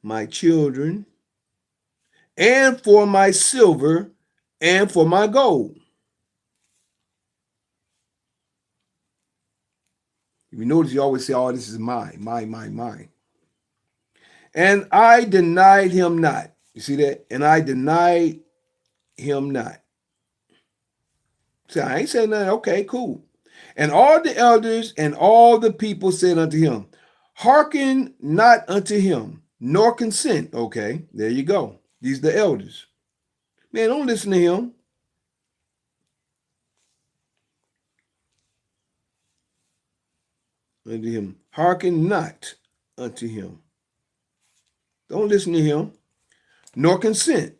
my children, and for my silver, and for my gold. If you notice, you always say, oh, this is mine. And I denied him not. You see that? And I denied him not. So I ain't saying nothing. Okay, cool. And all the elders and all the people said unto him, Hearken not unto him, nor consent. Okay, there you go. These are the elders. Man, don't listen to him. Unto him. Hearken not unto him. Don't listen to him, nor consent.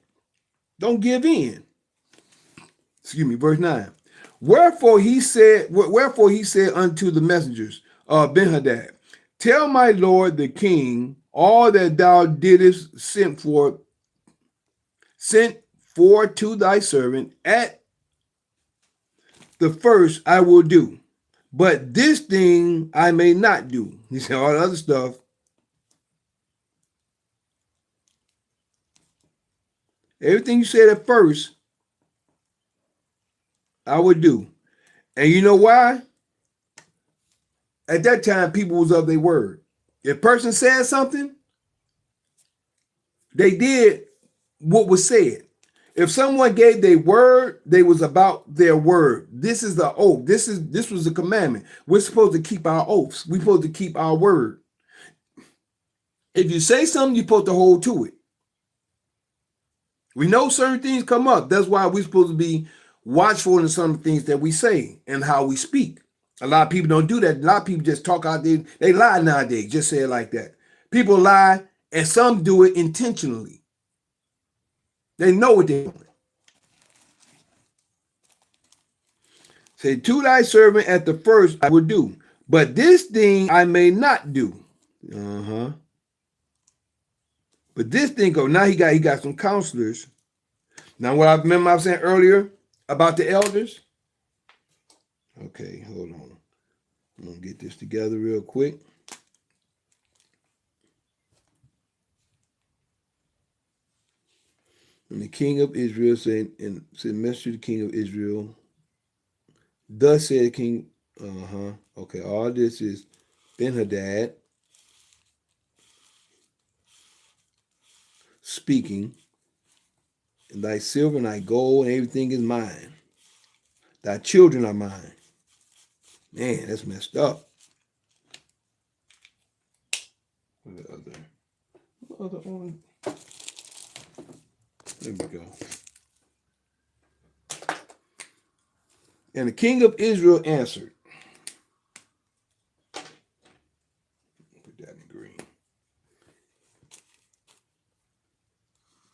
Don't give in. Excuse me, verse 9. Wherefore he said unto the messengers of Benhadad, Tell my lord the king all that thou didst sent for to thy servant. At the first I will do, but this thing I may not do. He said all the other stuff. Everything you said at first, I would do. And you know why? At that time, people was of their word. If a person said something, they did what was said. If someone gave their word, they was about their word. This is the oath. This was a commandment. We're supposed to keep our oaths. We're supposed to keep our word. If you say something, you're supposed to hold to it. We know certain things come up. That's why we're supposed to be watchful in some things that we say and how we speak. A lot of people don't do that. A lot of people just talk out there. They lie nowadays. Just say it like that. People lie, and some do it intentionally. They know what they're doing. Say, to thy servant at the first I will do, but this thing I may not do. But this thing, now he got some counselors. Now, what I remember I was saying earlier about the elders. Okay, hold on. I'm gonna get this together real quick. And the king of Israel said, message to the king of Israel. Thus said King. Okay, all this is Ben-Hadad speaking. And thy silver and thy gold and everything is mine. Thy children are mine. Man, that's messed up. What other one? There we go. And the king of Israel answered. Put that in green.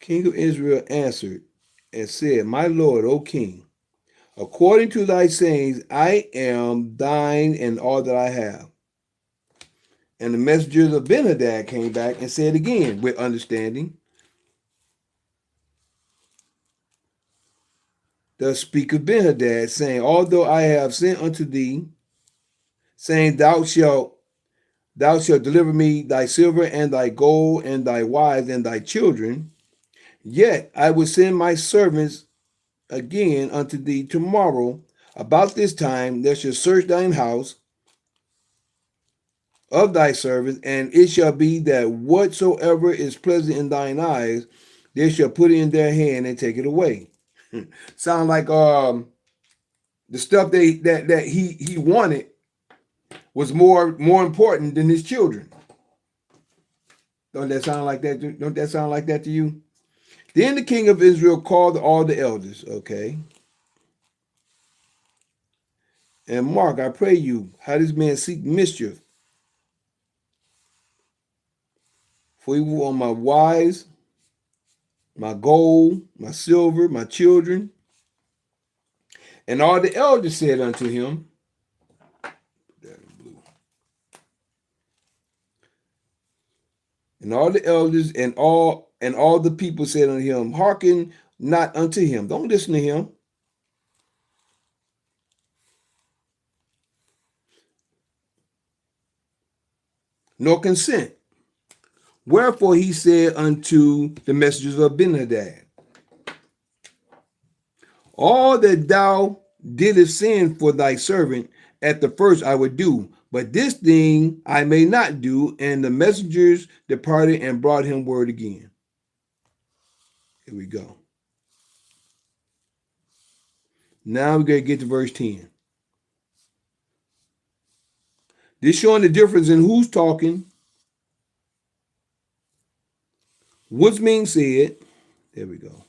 King of Israel answered and said, my Lord, O king, according to thy sayings, I am thine and all that I have. And the messengers of Ben-Hadad came back and said again with understanding, thus speaketh Ben-Hadad, saying, although I have sent unto thee, saying, thou shalt deliver me thy silver and thy gold and thy wives and thy children, yet I will send my servants again unto thee tomorrow. About this time there shall search thine house of thy servants, and it shall be that whatsoever is pleasant in thine eyes, they shall put it in their hand and take it away. Sound like the stuff that he wanted was more important than his children. Don't that sound like that? Don't that sound like that to you? Then the king of Israel called all the elders, okay? And Mark, I pray you, how this man seek mischief. For he will on my wives, my gold, my silver, my children. And all the elders said unto him, that in blue. And all the elders and all the people said unto him, hearken not unto him. Don't listen to him. Nor consent. Wherefore he said unto the messengers of Ben-Hadad, all that thou didst send for thy servant at the first I would do, but this thing I may not do. And the messengers departed and brought him word again. Here we go. Now we're going to get to verse 10. This showing the difference in who's talking, what's being said. There we go.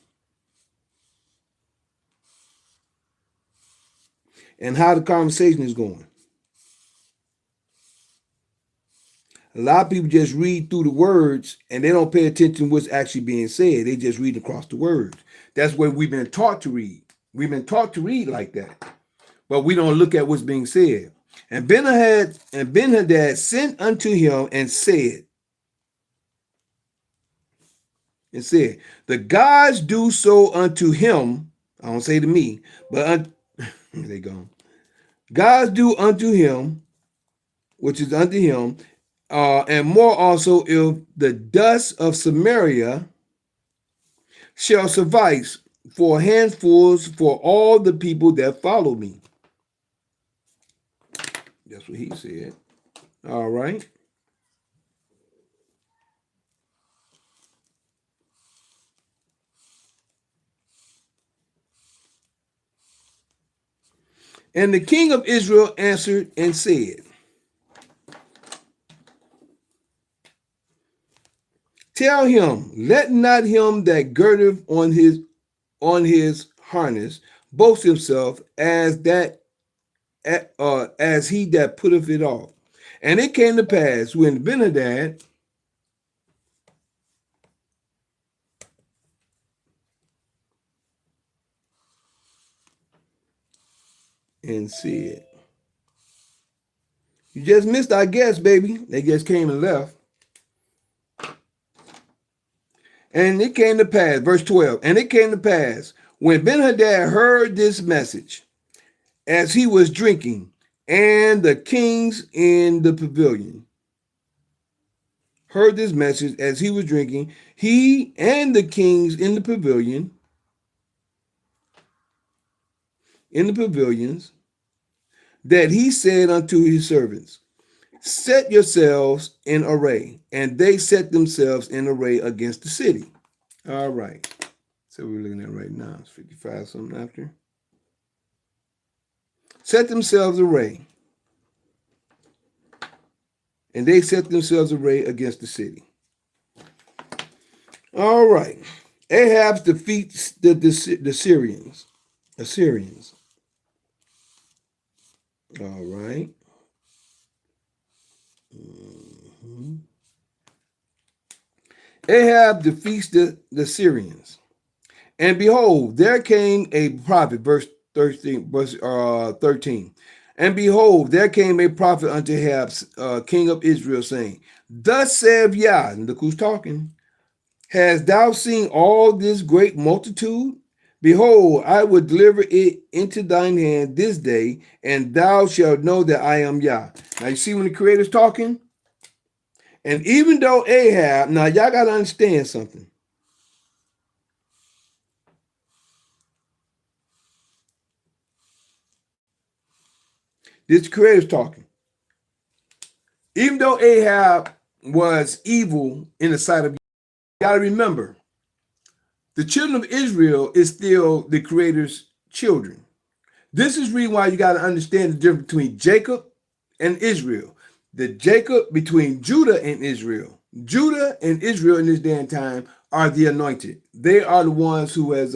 And how the conversation is going. A lot of people just read through the words and they don't pay attention to what's actually being said. They just read across the words. That's what we've been taught to read. We've been taught to read like that. But we don't look at what's being said. And Ben-Hadad sent unto him and said, the gods do so unto him. I don't say to me, but they go. Gods do unto him, which is unto him, and more also if the dust of Samaria shall suffice for handfuls for all the people that follow me. That's what he said. All right. And the king of Israel answered and said, tell him, let not him that girdeth on his harness boast himself as he that putteth it off. And it came to pass when Ben-Hadad and said, you just missed our guest, baby. They just came and left. And it came to pass, verse 12, and it came to pass, when Ben-Hadad heard this message, as he was drinking, and the kings in the pavilion heard this message as he was drinking, he and the kings in the pavilions, that he said unto his servants, set yourselves in array. And they set themselves in array against the city. All right. So we're looking at right now. It's 55 something after. Set themselves array. And they set themselves array against the city. All right. Ahab defeats the Syrians. Assyrians. All right. Ahab defeats the Syrians. And behold, there came a prophet, verse 13. And behold, there came a prophet unto Ahab, king of Israel, saying, thus saith Yah, and look who's talking, hast thou seen all this great multitude? Behold, I will deliver it into thine hand this day, and thou shalt know that I am Yah. Now you see when the Creator's talking? And even though Ahab, now y'all got to understand something. This Creator's talking. Even though Ahab was evil in the sight of God, you got to remember, the children of Israel is still the Creator's children. This is the reason why you got to understand the difference between Jacob and Israel. The Jacob between Judah and Israel. Judah and Israel in this day and time are the anointed. They are the ones who has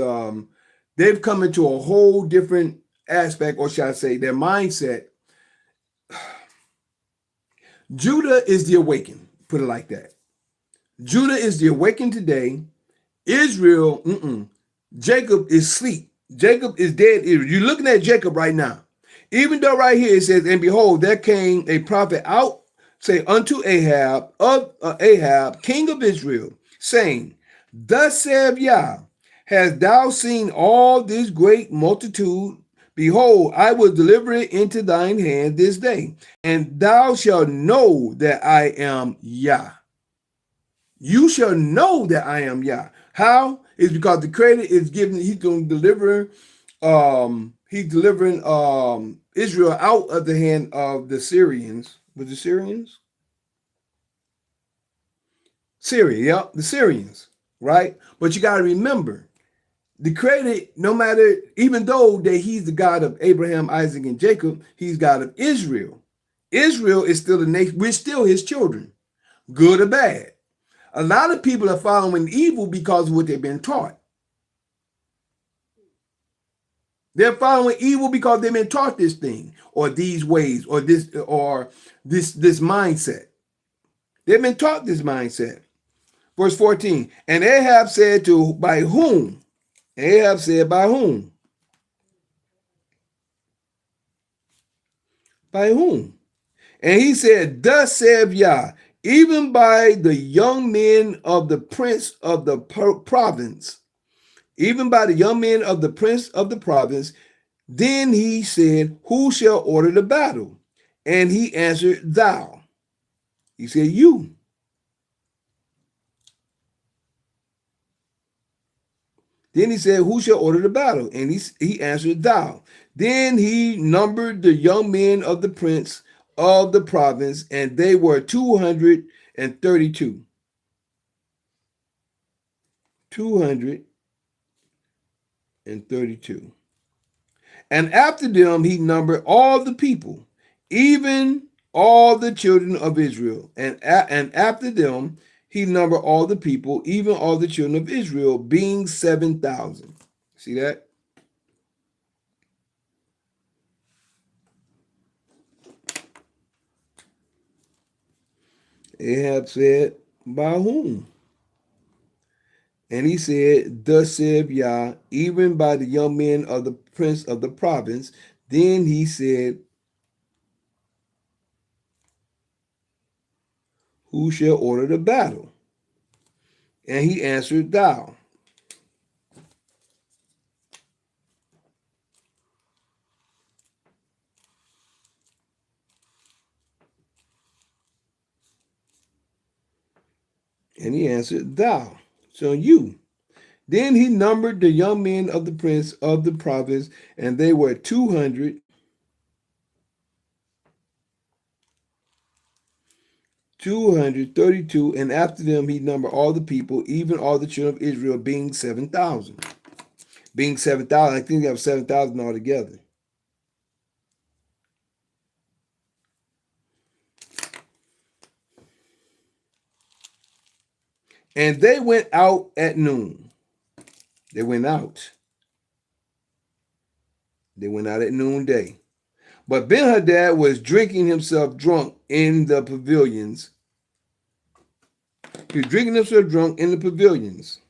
they've come into a whole different aspect, or shall I say, their mindset. Judah is the awakened, put it like that. Judah is the awakened today. Israel, Jacob is asleep. Jacob is dead. You're looking at Jacob right now. Even though right here it says, and behold, there came a prophet out, say unto Ahab, Ahab, king of Israel, saying, thus saith Yah, hast thou seen all this great multitude? Behold, I will deliver it into thine hand this day, and thou shalt know that I am Yah. You shall know that I am Yah. How? It's because the Creator is giving, he's going to deliver, he's delivering Israel out of the hand of the Syrians. Was it Syrians? Syria, yeah, the Syrians, right? But you got to remember, the Creator, no matter, even though that he's the God of Abraham, Isaac, and Jacob, he's God of Israel. Israel is still a nation. We're still his children, good or bad. A lot of people are following evil because of what they've been taught. They're following evil because they've been taught this thing, or these ways, or this mindset. They've been taught this mindset. Verse 14, and Ahab said to, by whom? Ahab said, by whom? By whom? And he said, thus saith Yah, even by the young men of the prince of the province, even by the young men of the prince of the province. Then he said, who shall order the battle? And he answered, thou. He said, you. Then he said, who shall order the battle? And he answered, thou. Then he numbered the young men of the prince of the province, and they were 232. 232. And after them he numbered all the people, even all the children of Israel. And after them he numbered all the people, even all the children of Israel, being 7,000. See that? Ahab said, by whom? And he said, thus saith Yah, even by the young men of the prince of the province. Then he said, who shall order the battle? And he answered, thou. And he answered, thou. So you. Then he numbered the young men of the prince of the province, and they were 232, and after them he numbered all the people, even all the children of Israel, being 7,000. Being 7,000, I think they have 7,000 altogether. And they went out at noon. They went out. They went out at noonday. But Ben-Hadad was drinking himself drunk in the pavilions. He was drinking himself drunk in the pavilions.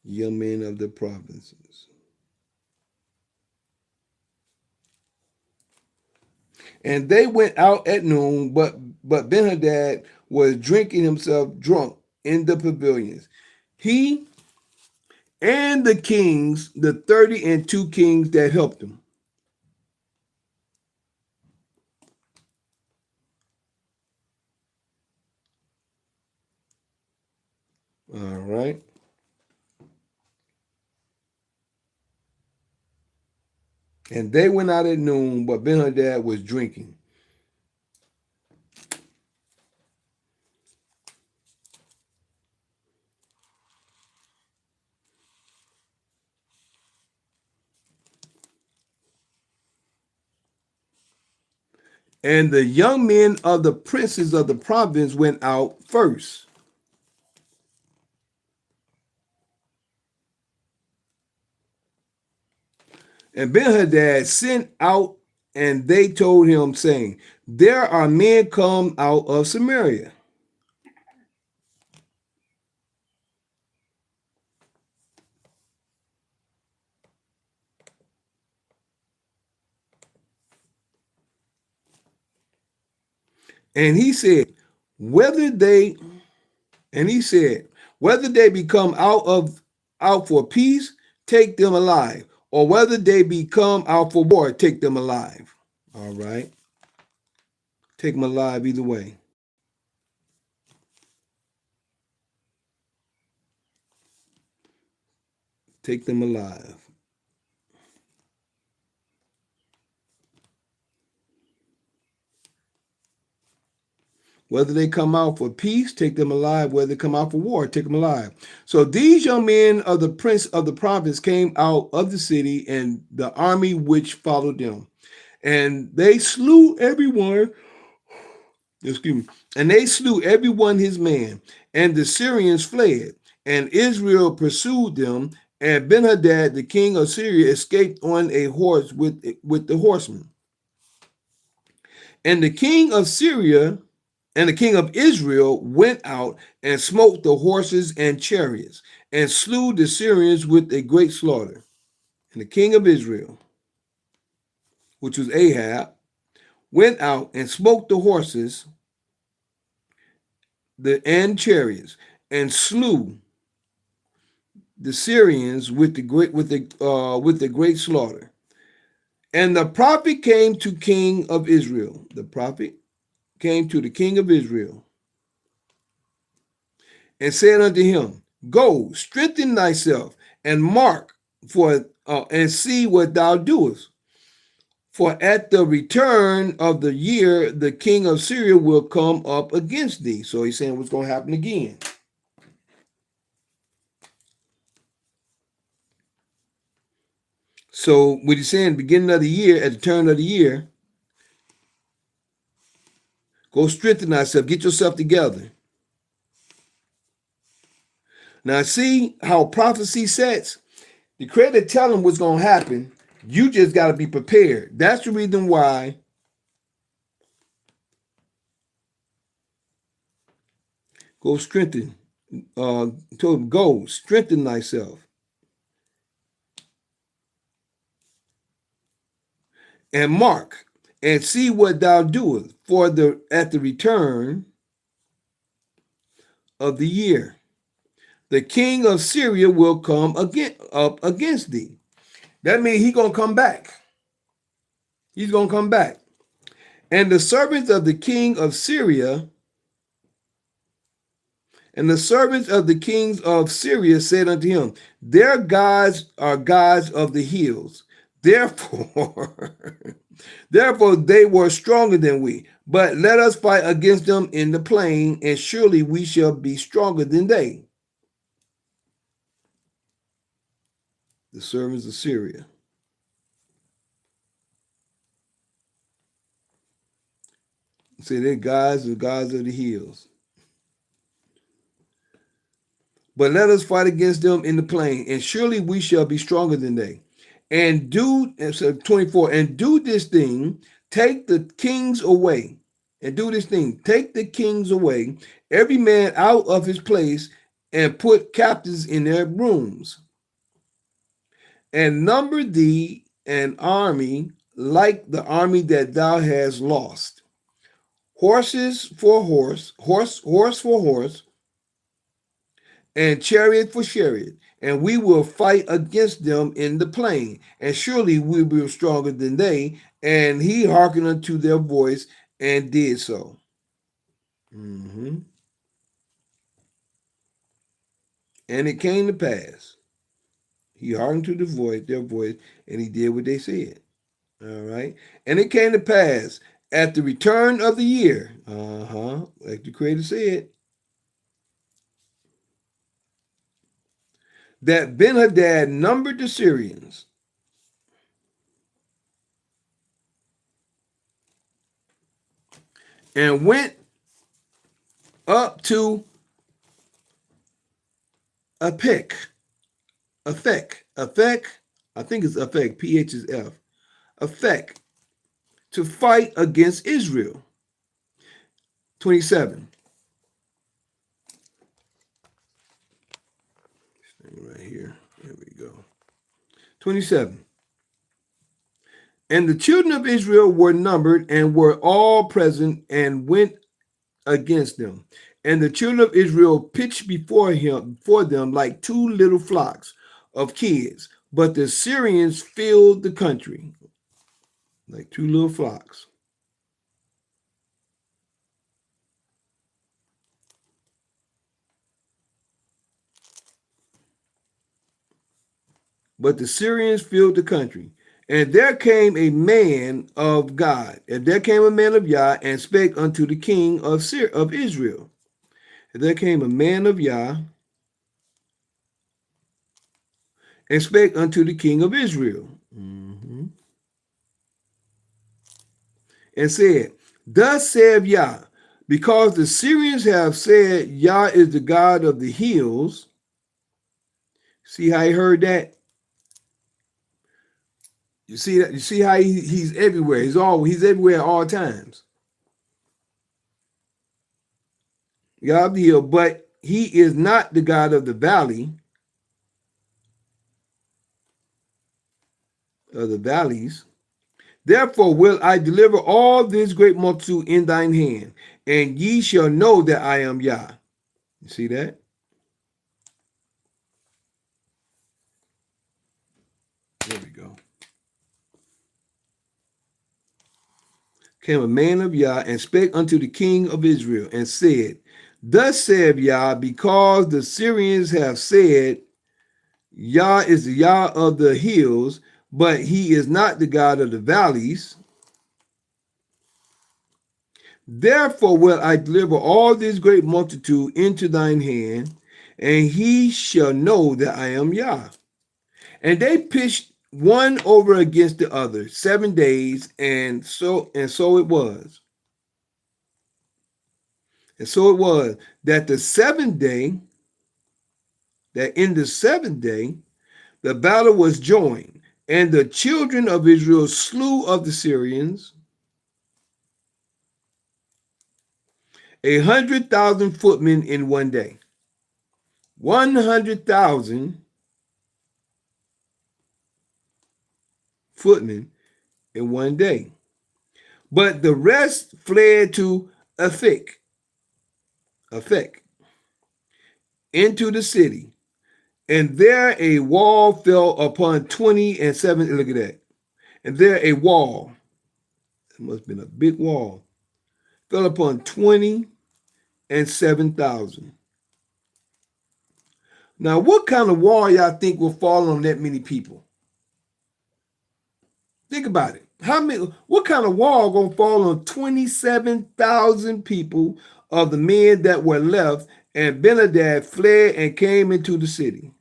Young men of the provinces. And they went out at noon, but Ben-Hadad was drinking himself drunk in the pavilions. He and the kings, the 32 kings that helped him. All right. And they went out at noon, but Ben-Hadad was drinking. And the young men of the princes of the province went out first. And Ben-Hadad sent out, and they told him, saying, there are men come out of Samaria. And he said, whether they be come out for peace, take them alive, or whether they be come out for war, take them alive. All right. Take them alive either way. Take them alive. Whether they come out for peace, take them alive. Whether they come out for war, take them alive. So these young men of the prince of the province came out of the city, and the army which followed them. And they slew everyone, and they slew everyone his man. And the Syrians fled, and Israel pursued them. And Ben-Hadad, the king of Syria, escaped on a horse with the horsemen. And the king of Syria and the king of Israel went out and smote the horses and chariots, and slew the Syrians with a great slaughter. And the king of Israel, which was Ahab, went out and smote the horses and chariots, and slew the Syrians with the great slaughter. And the prophet came to king of Israel. The prophet came to the king of Israel and said unto him, go, strengthen thyself, and mark and see what thou doest. For at the return of the year, the king of Syria will come up against thee. So he's saying what's going to happen again. So what he's saying, beginning of the year, at the turn of the year, go strengthen thyself, get yourself together. Now see how prophecy sets. The creator tell them what's going to happen. You just got to be prepared. That's the reason why go strengthen told him, go, strengthen thyself, and mark, and see what thou doest, for at the return of the year, the king of Syria will come up against thee. That means he's gonna come back. He's gonna come back. And the servants of the king of Syria and the servants of the kings of Syria said unto him, their gods are gods of the hills. Therefore, therefore they were stronger than we. But let us fight against them in the plain, and surely we shall be stronger than they. The servants of Syria. Say their gods are gods of the hills. But let us fight against them in the plain, and surely we shall be stronger than they. And do, so 24, and do this thing, take the kings away. And do this thing, take the kings away, every man out of his place, and put captives in their rooms. And number thee an army like the army that thou hast lost. Horses for horse for horse, and chariot for chariot, and we will fight against them in the plain, and surely we will be stronger than they. And he hearkened unto their voice and did so. And it came to pass, he hearkened to their voice, and he did what they said. All right. And it came to pass at the return of the year, like the Creator said, that Ben-Hadad numbered the Syrians and went up to Aphek, I think it's Aphek, PH is F, Aphek, to fight against Israel. 27. Right here. There we go. 27. And the children of Israel were numbered and were all present and went against them. And the children of Israel pitched before them like two little flocks of kids. But the Syrians filled the country like two little flocks. But the Syrians filled the country. And there came a man of God, and there came a man of Yah, and spake unto the king of Israel. And there came a man of Yah, and spake unto the king of Israel, and said, thus saith Yah, because the Syrians have said Yah is the God of the hills. See how he heard that? You see that? You see how he's everywhere. He's everywhere at all times. Yah of the hill, but he is not the God of the valley, of the valleys. Therefore will I deliver all this great multitude in thine hand, and ye shall know that I am Yah. You see that? There we go. Came a man of Yah and spake unto the king of Israel and said, thus saith Yah, because the Syrians have said, Yah is the Yah of the hills, but he is not the God of the valleys. Therefore will I deliver all this great multitude into thine hand, and he shall know that I am Yah. And they pitched one over against the other 7 days, and so it was. And so it was that in the seventh day, the battle was joined, and the children of Israel slew of the Syrians 100,000 footmen in one day. 100,000 footmen in one day. But the rest fled to Aphek into the city, and there a wall fell upon 20 and 7. Look at that. And there a wall, it must have been a big wall, fell upon 20 and 7,000. Now, what kind of wall y'all think will fall on that many people? Think about it. What kind of wall gonna fall on 27,000 people of the men that were left? And Ben-Hadad fled and came into the city.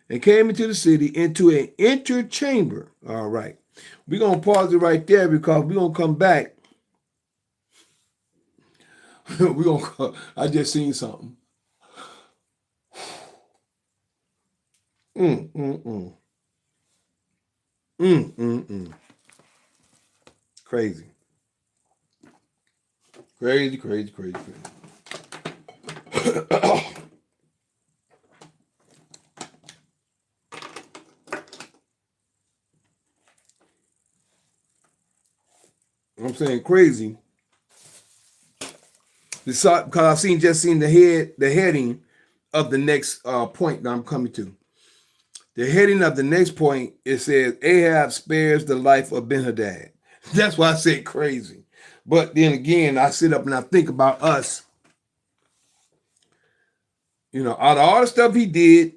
Into an inner chamber. All right. We're gonna pause it right there because we're gonna come back. I just seen something. Crazy. Crazy. I'm saying crazy. Because I just seen the heading of the next point that I'm coming to. The heading of the next point, it says Ahab spares the life of Ben-Hadad. That's why I said crazy. But then again, I sit up and I think about us. Out of all the stuff he did,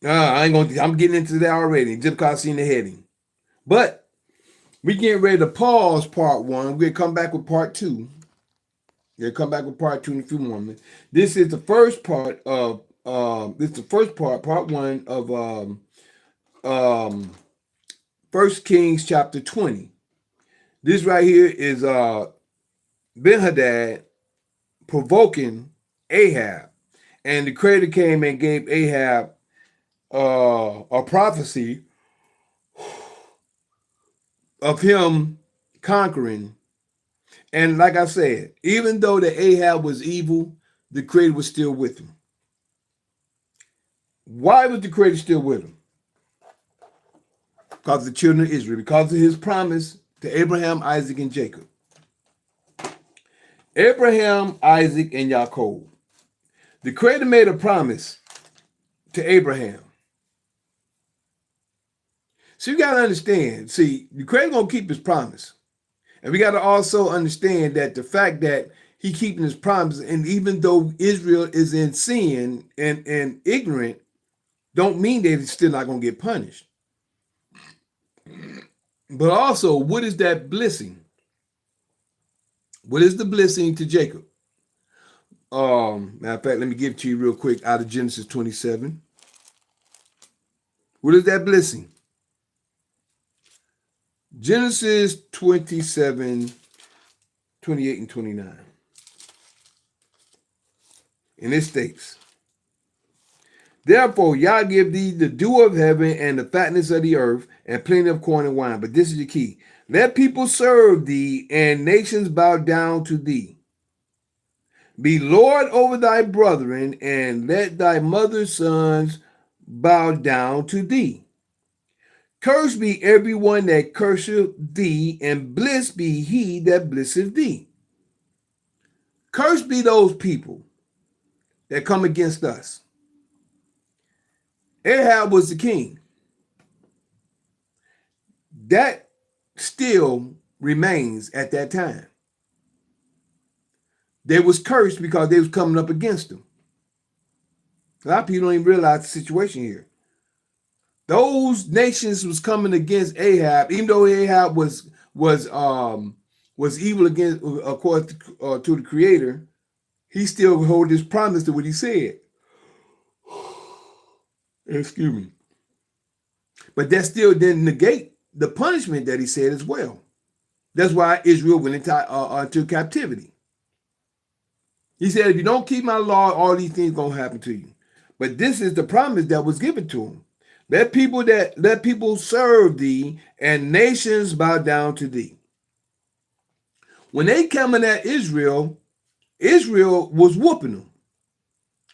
I'm getting into that already just because I seen the heading. But we getting ready to pause part one. We'll come back with part two. We'll come back with part two in a few moments. This is the first part of part one of 1 Kings chapter 20. This right here is Ben-Hadad provoking Ahab. And the creator came and gave Ahab a prophecy of him conquering. And like I said, even though the Ahab was evil, the creator was still with him. Why was the creator still with him? Because of the children of Israel, because of his promise to Abraham, Isaac, and Jacob. Abraham, Isaac, and Jacob. The creator made a promise to Abraham. So you got to understand, the creator going to keep his promise. And we got to also understand that the fact that he keeping his promise, and even though Israel is in sin and ignorant, don't mean that he's still not going to get punished. But also, what is that blessing? What is the blessing to Jacob? Matter of fact, let me give it to you real quick out of Genesis 27. What is that blessing? Genesis 27, 28 and 29. And it states, therefore, Yah give thee the dew of heaven and the fatness of the earth and plenty of corn and wine. But this is the key. Let people serve thee and nations bow down to thee. Be Lord over thy brethren, and let thy mother's sons bow down to thee. Cursed be everyone that curseth thee, and blessed be he that blesseth thee. Cursed be those people that come against us. Ahab was the king. That still remains at that time. They was cursed because they was coming up against them. A lot of people don't even realize the situation here. Those nations was coming against Ahab, even though Ahab was evil against, according to the Creator. He still hold his promise to what he said. Excuse me. But that still didn't negate the punishment that he said as well. That's why Israel went into captivity. He said, if you don't keep my law, all these things going to happen to you. But this is the promise that was given to him. Let people serve thee, and nations bow down to thee. When they coming at Israel, Israel was whooping them.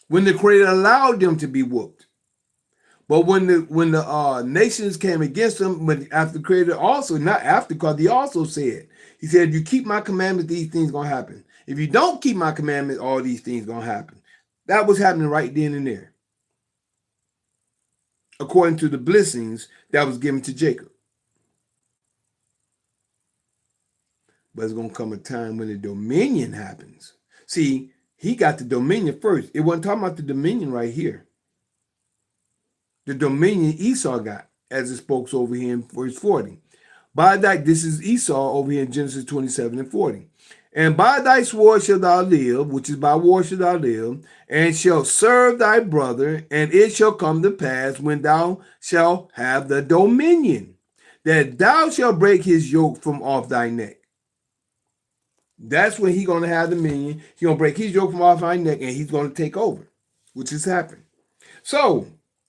when the Creator allowed them to be whooped. But when the nations came against them, when after the Creator also, not after, because he also said, he said, you keep my commandments, these things gonna happen. If you don't keep my commandments, all these things gonna happen. That was happening right then and there, according to the blessings that was given to Jacob. But it's gonna come a time when the dominion happens. See, he got the dominion first. It wasn't talking about the dominion right here. The dominion Esau got, as it spoke over here in verse 40. By thy, this is Esau over here in Genesis 27 and 40. And by thy sword shalt thou live, which is by war shalt thou live, and shalt serve thy brother, and it shall come to pass when thou shalt have the dominion, that thou shalt break his yoke from off thy neck. That's when he's going to have dominion. He's going to break his yoke from off thy neck, and he's going to take over, which has happened. So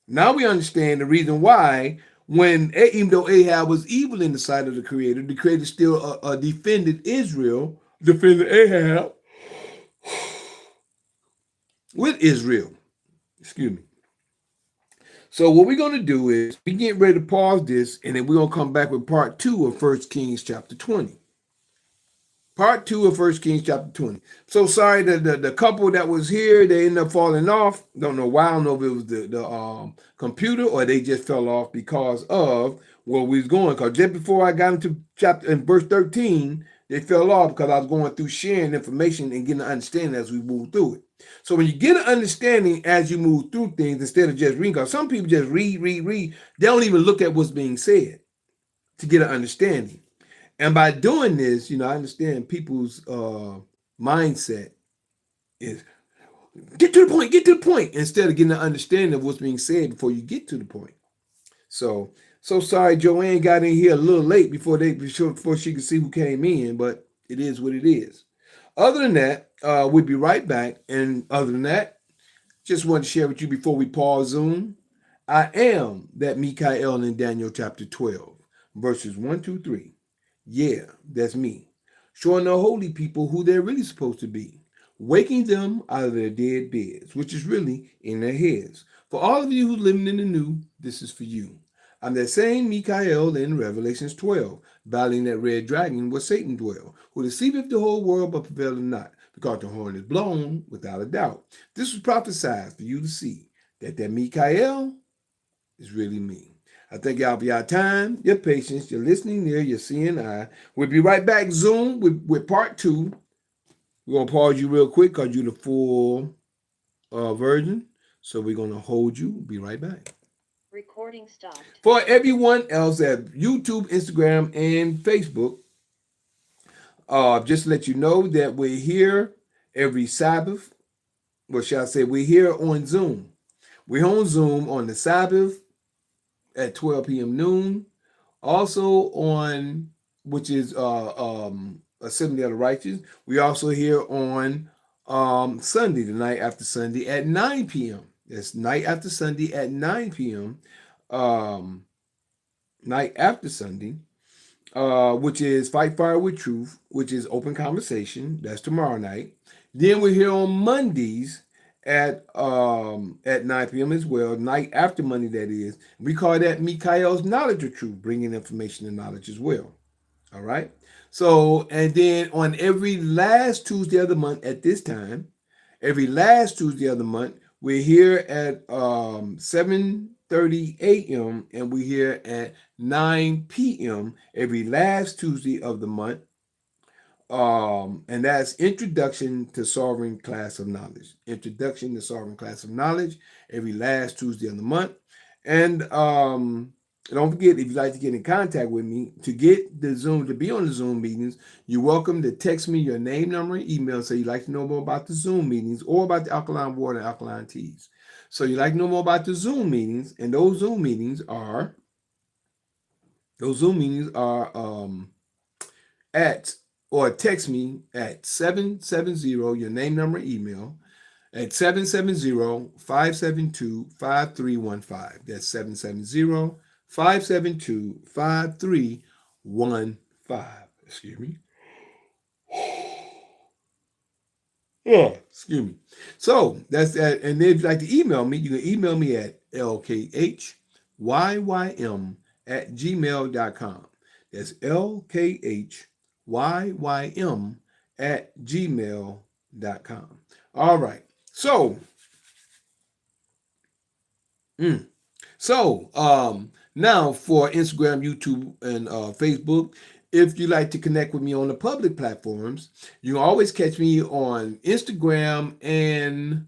now we understand the reason why, when even though Ahab was evil in the sight of the Creator still defended Israel, defended Ahab with Israel. Excuse me. So what we're going to do is we get ready to pause this, and then we're going to come back with part 2 of 1 Kings chapter 20. Part 2 of 1 Kings chapter 20. So sorry that the couple that was here, they ended up falling off. Don't know why. I don't know if it was the computer or they just fell off because of where we was going. Because just before I got into chapter in verse 13, they fell off because I was going through sharing information and getting an understanding as we move through it. So when you get an understanding as you move through things, instead of just reading, because some people just read. They don't even look at what's being said to get an understanding. And by doing this, I understand people's mindset is get to the point, instead of getting an understanding of what's being said before you get to the point. So sorry, Joanne got in here a little late before she could see who came in, but it is what it is. Other than that, we'll be right back. And other than that, just wanted to share with you before we pause Zoom. I am that Mikael in Daniel chapter 12, verses 1, 2, 3. Yeah, that's me. Showing the holy people who they're really supposed to be. Waking them out of their dead beds, which is really in their heads. For all of you who living in the new, this is for you. I'm that same Mikael in Revelations 12, battling that red dragon where Satan dwell, who deceiveth the whole world but prevaileth not, because the horn is blown without a doubt. This was prophesied for you to see that Mikael is really me. I thank y'all for your time, your patience, your listening ear, your seeing eye. We'll be right back, Zoom, with part 2. We're going to pause you real quick because you're the full version. So we're going to hold you. Be right back. Recording stopped. For everyone else at YouTube, Instagram, and Facebook, just to let you know that we're here every Sabbath. What shall I say? We're here on Zoom. We're on Zoom on the Sabbath at 12 p.m. noon. Also on, which is Assembly of the Righteous. We also here on Sunday, the night after Sunday at 9 p.m. That's night after Sunday at 9 p.m. Night after Sunday, which is Fight Fire with Truth, which is Open Conversation. That's tomorrow night. Then we're here on Mondays at 9 p.m. as well, night after Monday, that is. We call that Mikael's Knowledge of Truth, bringing information and knowledge as well. All right. So, and then on every last Tuesday of the month at this time, every last Tuesday of the month, we're here at 7:30 a.m. and we're here at 9 p.m. every last Tuesday of the month. And that's Introduction to Sovereign Class of Knowledge. Introduction to Sovereign Class of Knowledge every last Tuesday of the month. And don't forget, if you'd like to get in contact with me, to get the Zoom, to be on the Zoom meetings, you're welcome to text me your name, number, and email. So you'd like to know more about the Zoom meetings or about the alkaline water and alkaline teas. So you'd like to know more about the Zoom meetings, and those Zoom meetings are at, or text me at 770, your name, number, email, at 770-572-5315. That's 770-572-5315. Excuse me. Yeah, excuse me. So that's that. And then if you'd like to email me, you can email me at lkhyym@gmail.com. That's lkhyym@gmail.com. All right. So, mm, now for Instagram, YouTube, and Facebook, if you like to connect with me on the public platforms, you can always catch me on Instagram and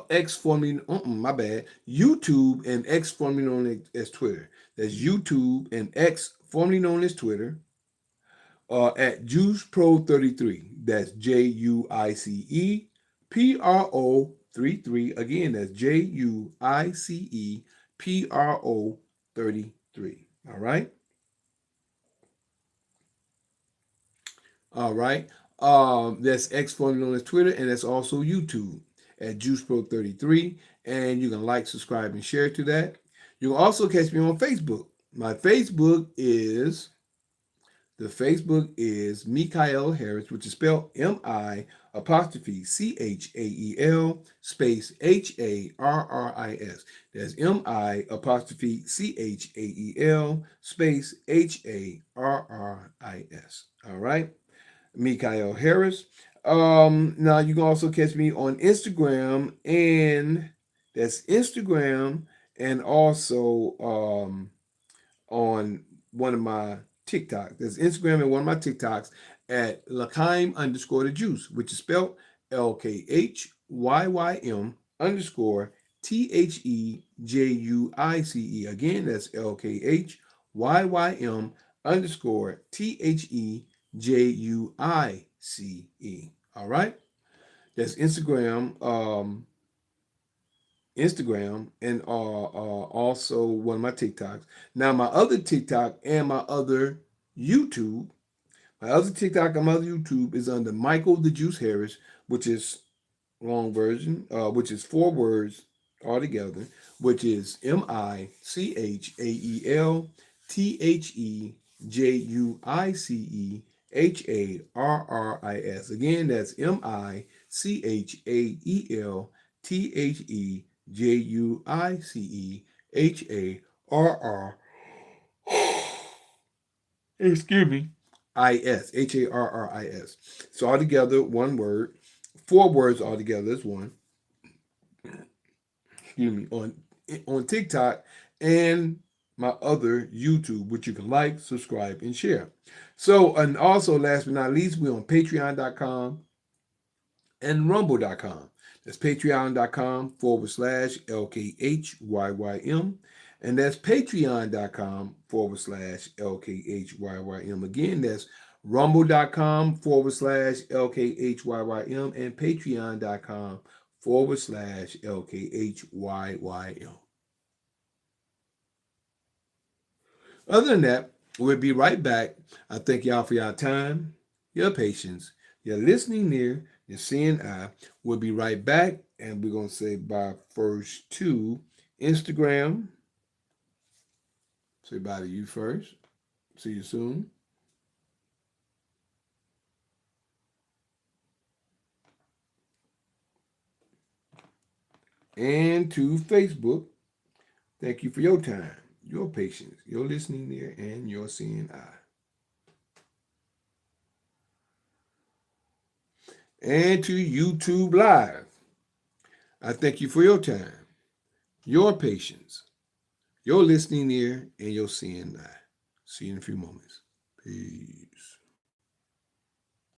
X formerly, my bad, YouTube and X formerly known as Twitter. That's YouTube and X formerly known as Twitter. At JuicePro33. That's JuicePro 33. Again, that's JuicePro 33. All right. All right. That's X formerly known as Twitter, and that's also YouTube at JuicePro 33. And you can like, subscribe, and share to that. You can also catch me on Facebook. My Facebook is Mikael Harris, which is spelled M-I apostrophe Chael space Harris. That's M-I apostrophe Chael space Harris. All right. Mikael Harris. Now you can also catch me on Instagram, and that's Instagram, and also on one of my TikToks. There's Instagram and one of my TikToks at Lakaim underscore the juice, which is spelled LKHYYM underscore THEJUICE. Again, that's LKHYYM underscore THEJUICE. All right. That's Instagram, and also one of my TikToks. Now, my other TikTok and my other YouTube, my other TikTok and my other YouTube is under Michael the Juice Harris, which is long version, which is 4 words altogether, which is MichaelTheJuiceHarris. Again, that's MichaelTheJuiceHarris. Excuse me. Harris. So altogether, 1 word. 4 words altogether is one. Excuse me. On TikTok and my other YouTube, which you can like, subscribe, and share. So, and also last but not least, we're on patreon.com and rumble.com. That's patreon.com/LKHYYM. And that's patreon.com/LKHYYM. Again, that's rumble.com/LKHYYM and patreon.com/LKHYYM. Other than that, we'll be right back. I thank y'all for your time, your patience, your listening ear, your seeing eye. We'll be right back, and we're going to say bye first to Instagram. Say bye to you first. See you soon. And to Facebook. Thank you for your time, your patience, your listening ear, and your seeing eye. And to YouTube Live. I thank you for your time, your patience, your listening ear, and your seeing eye. See you in a few moments. Peace.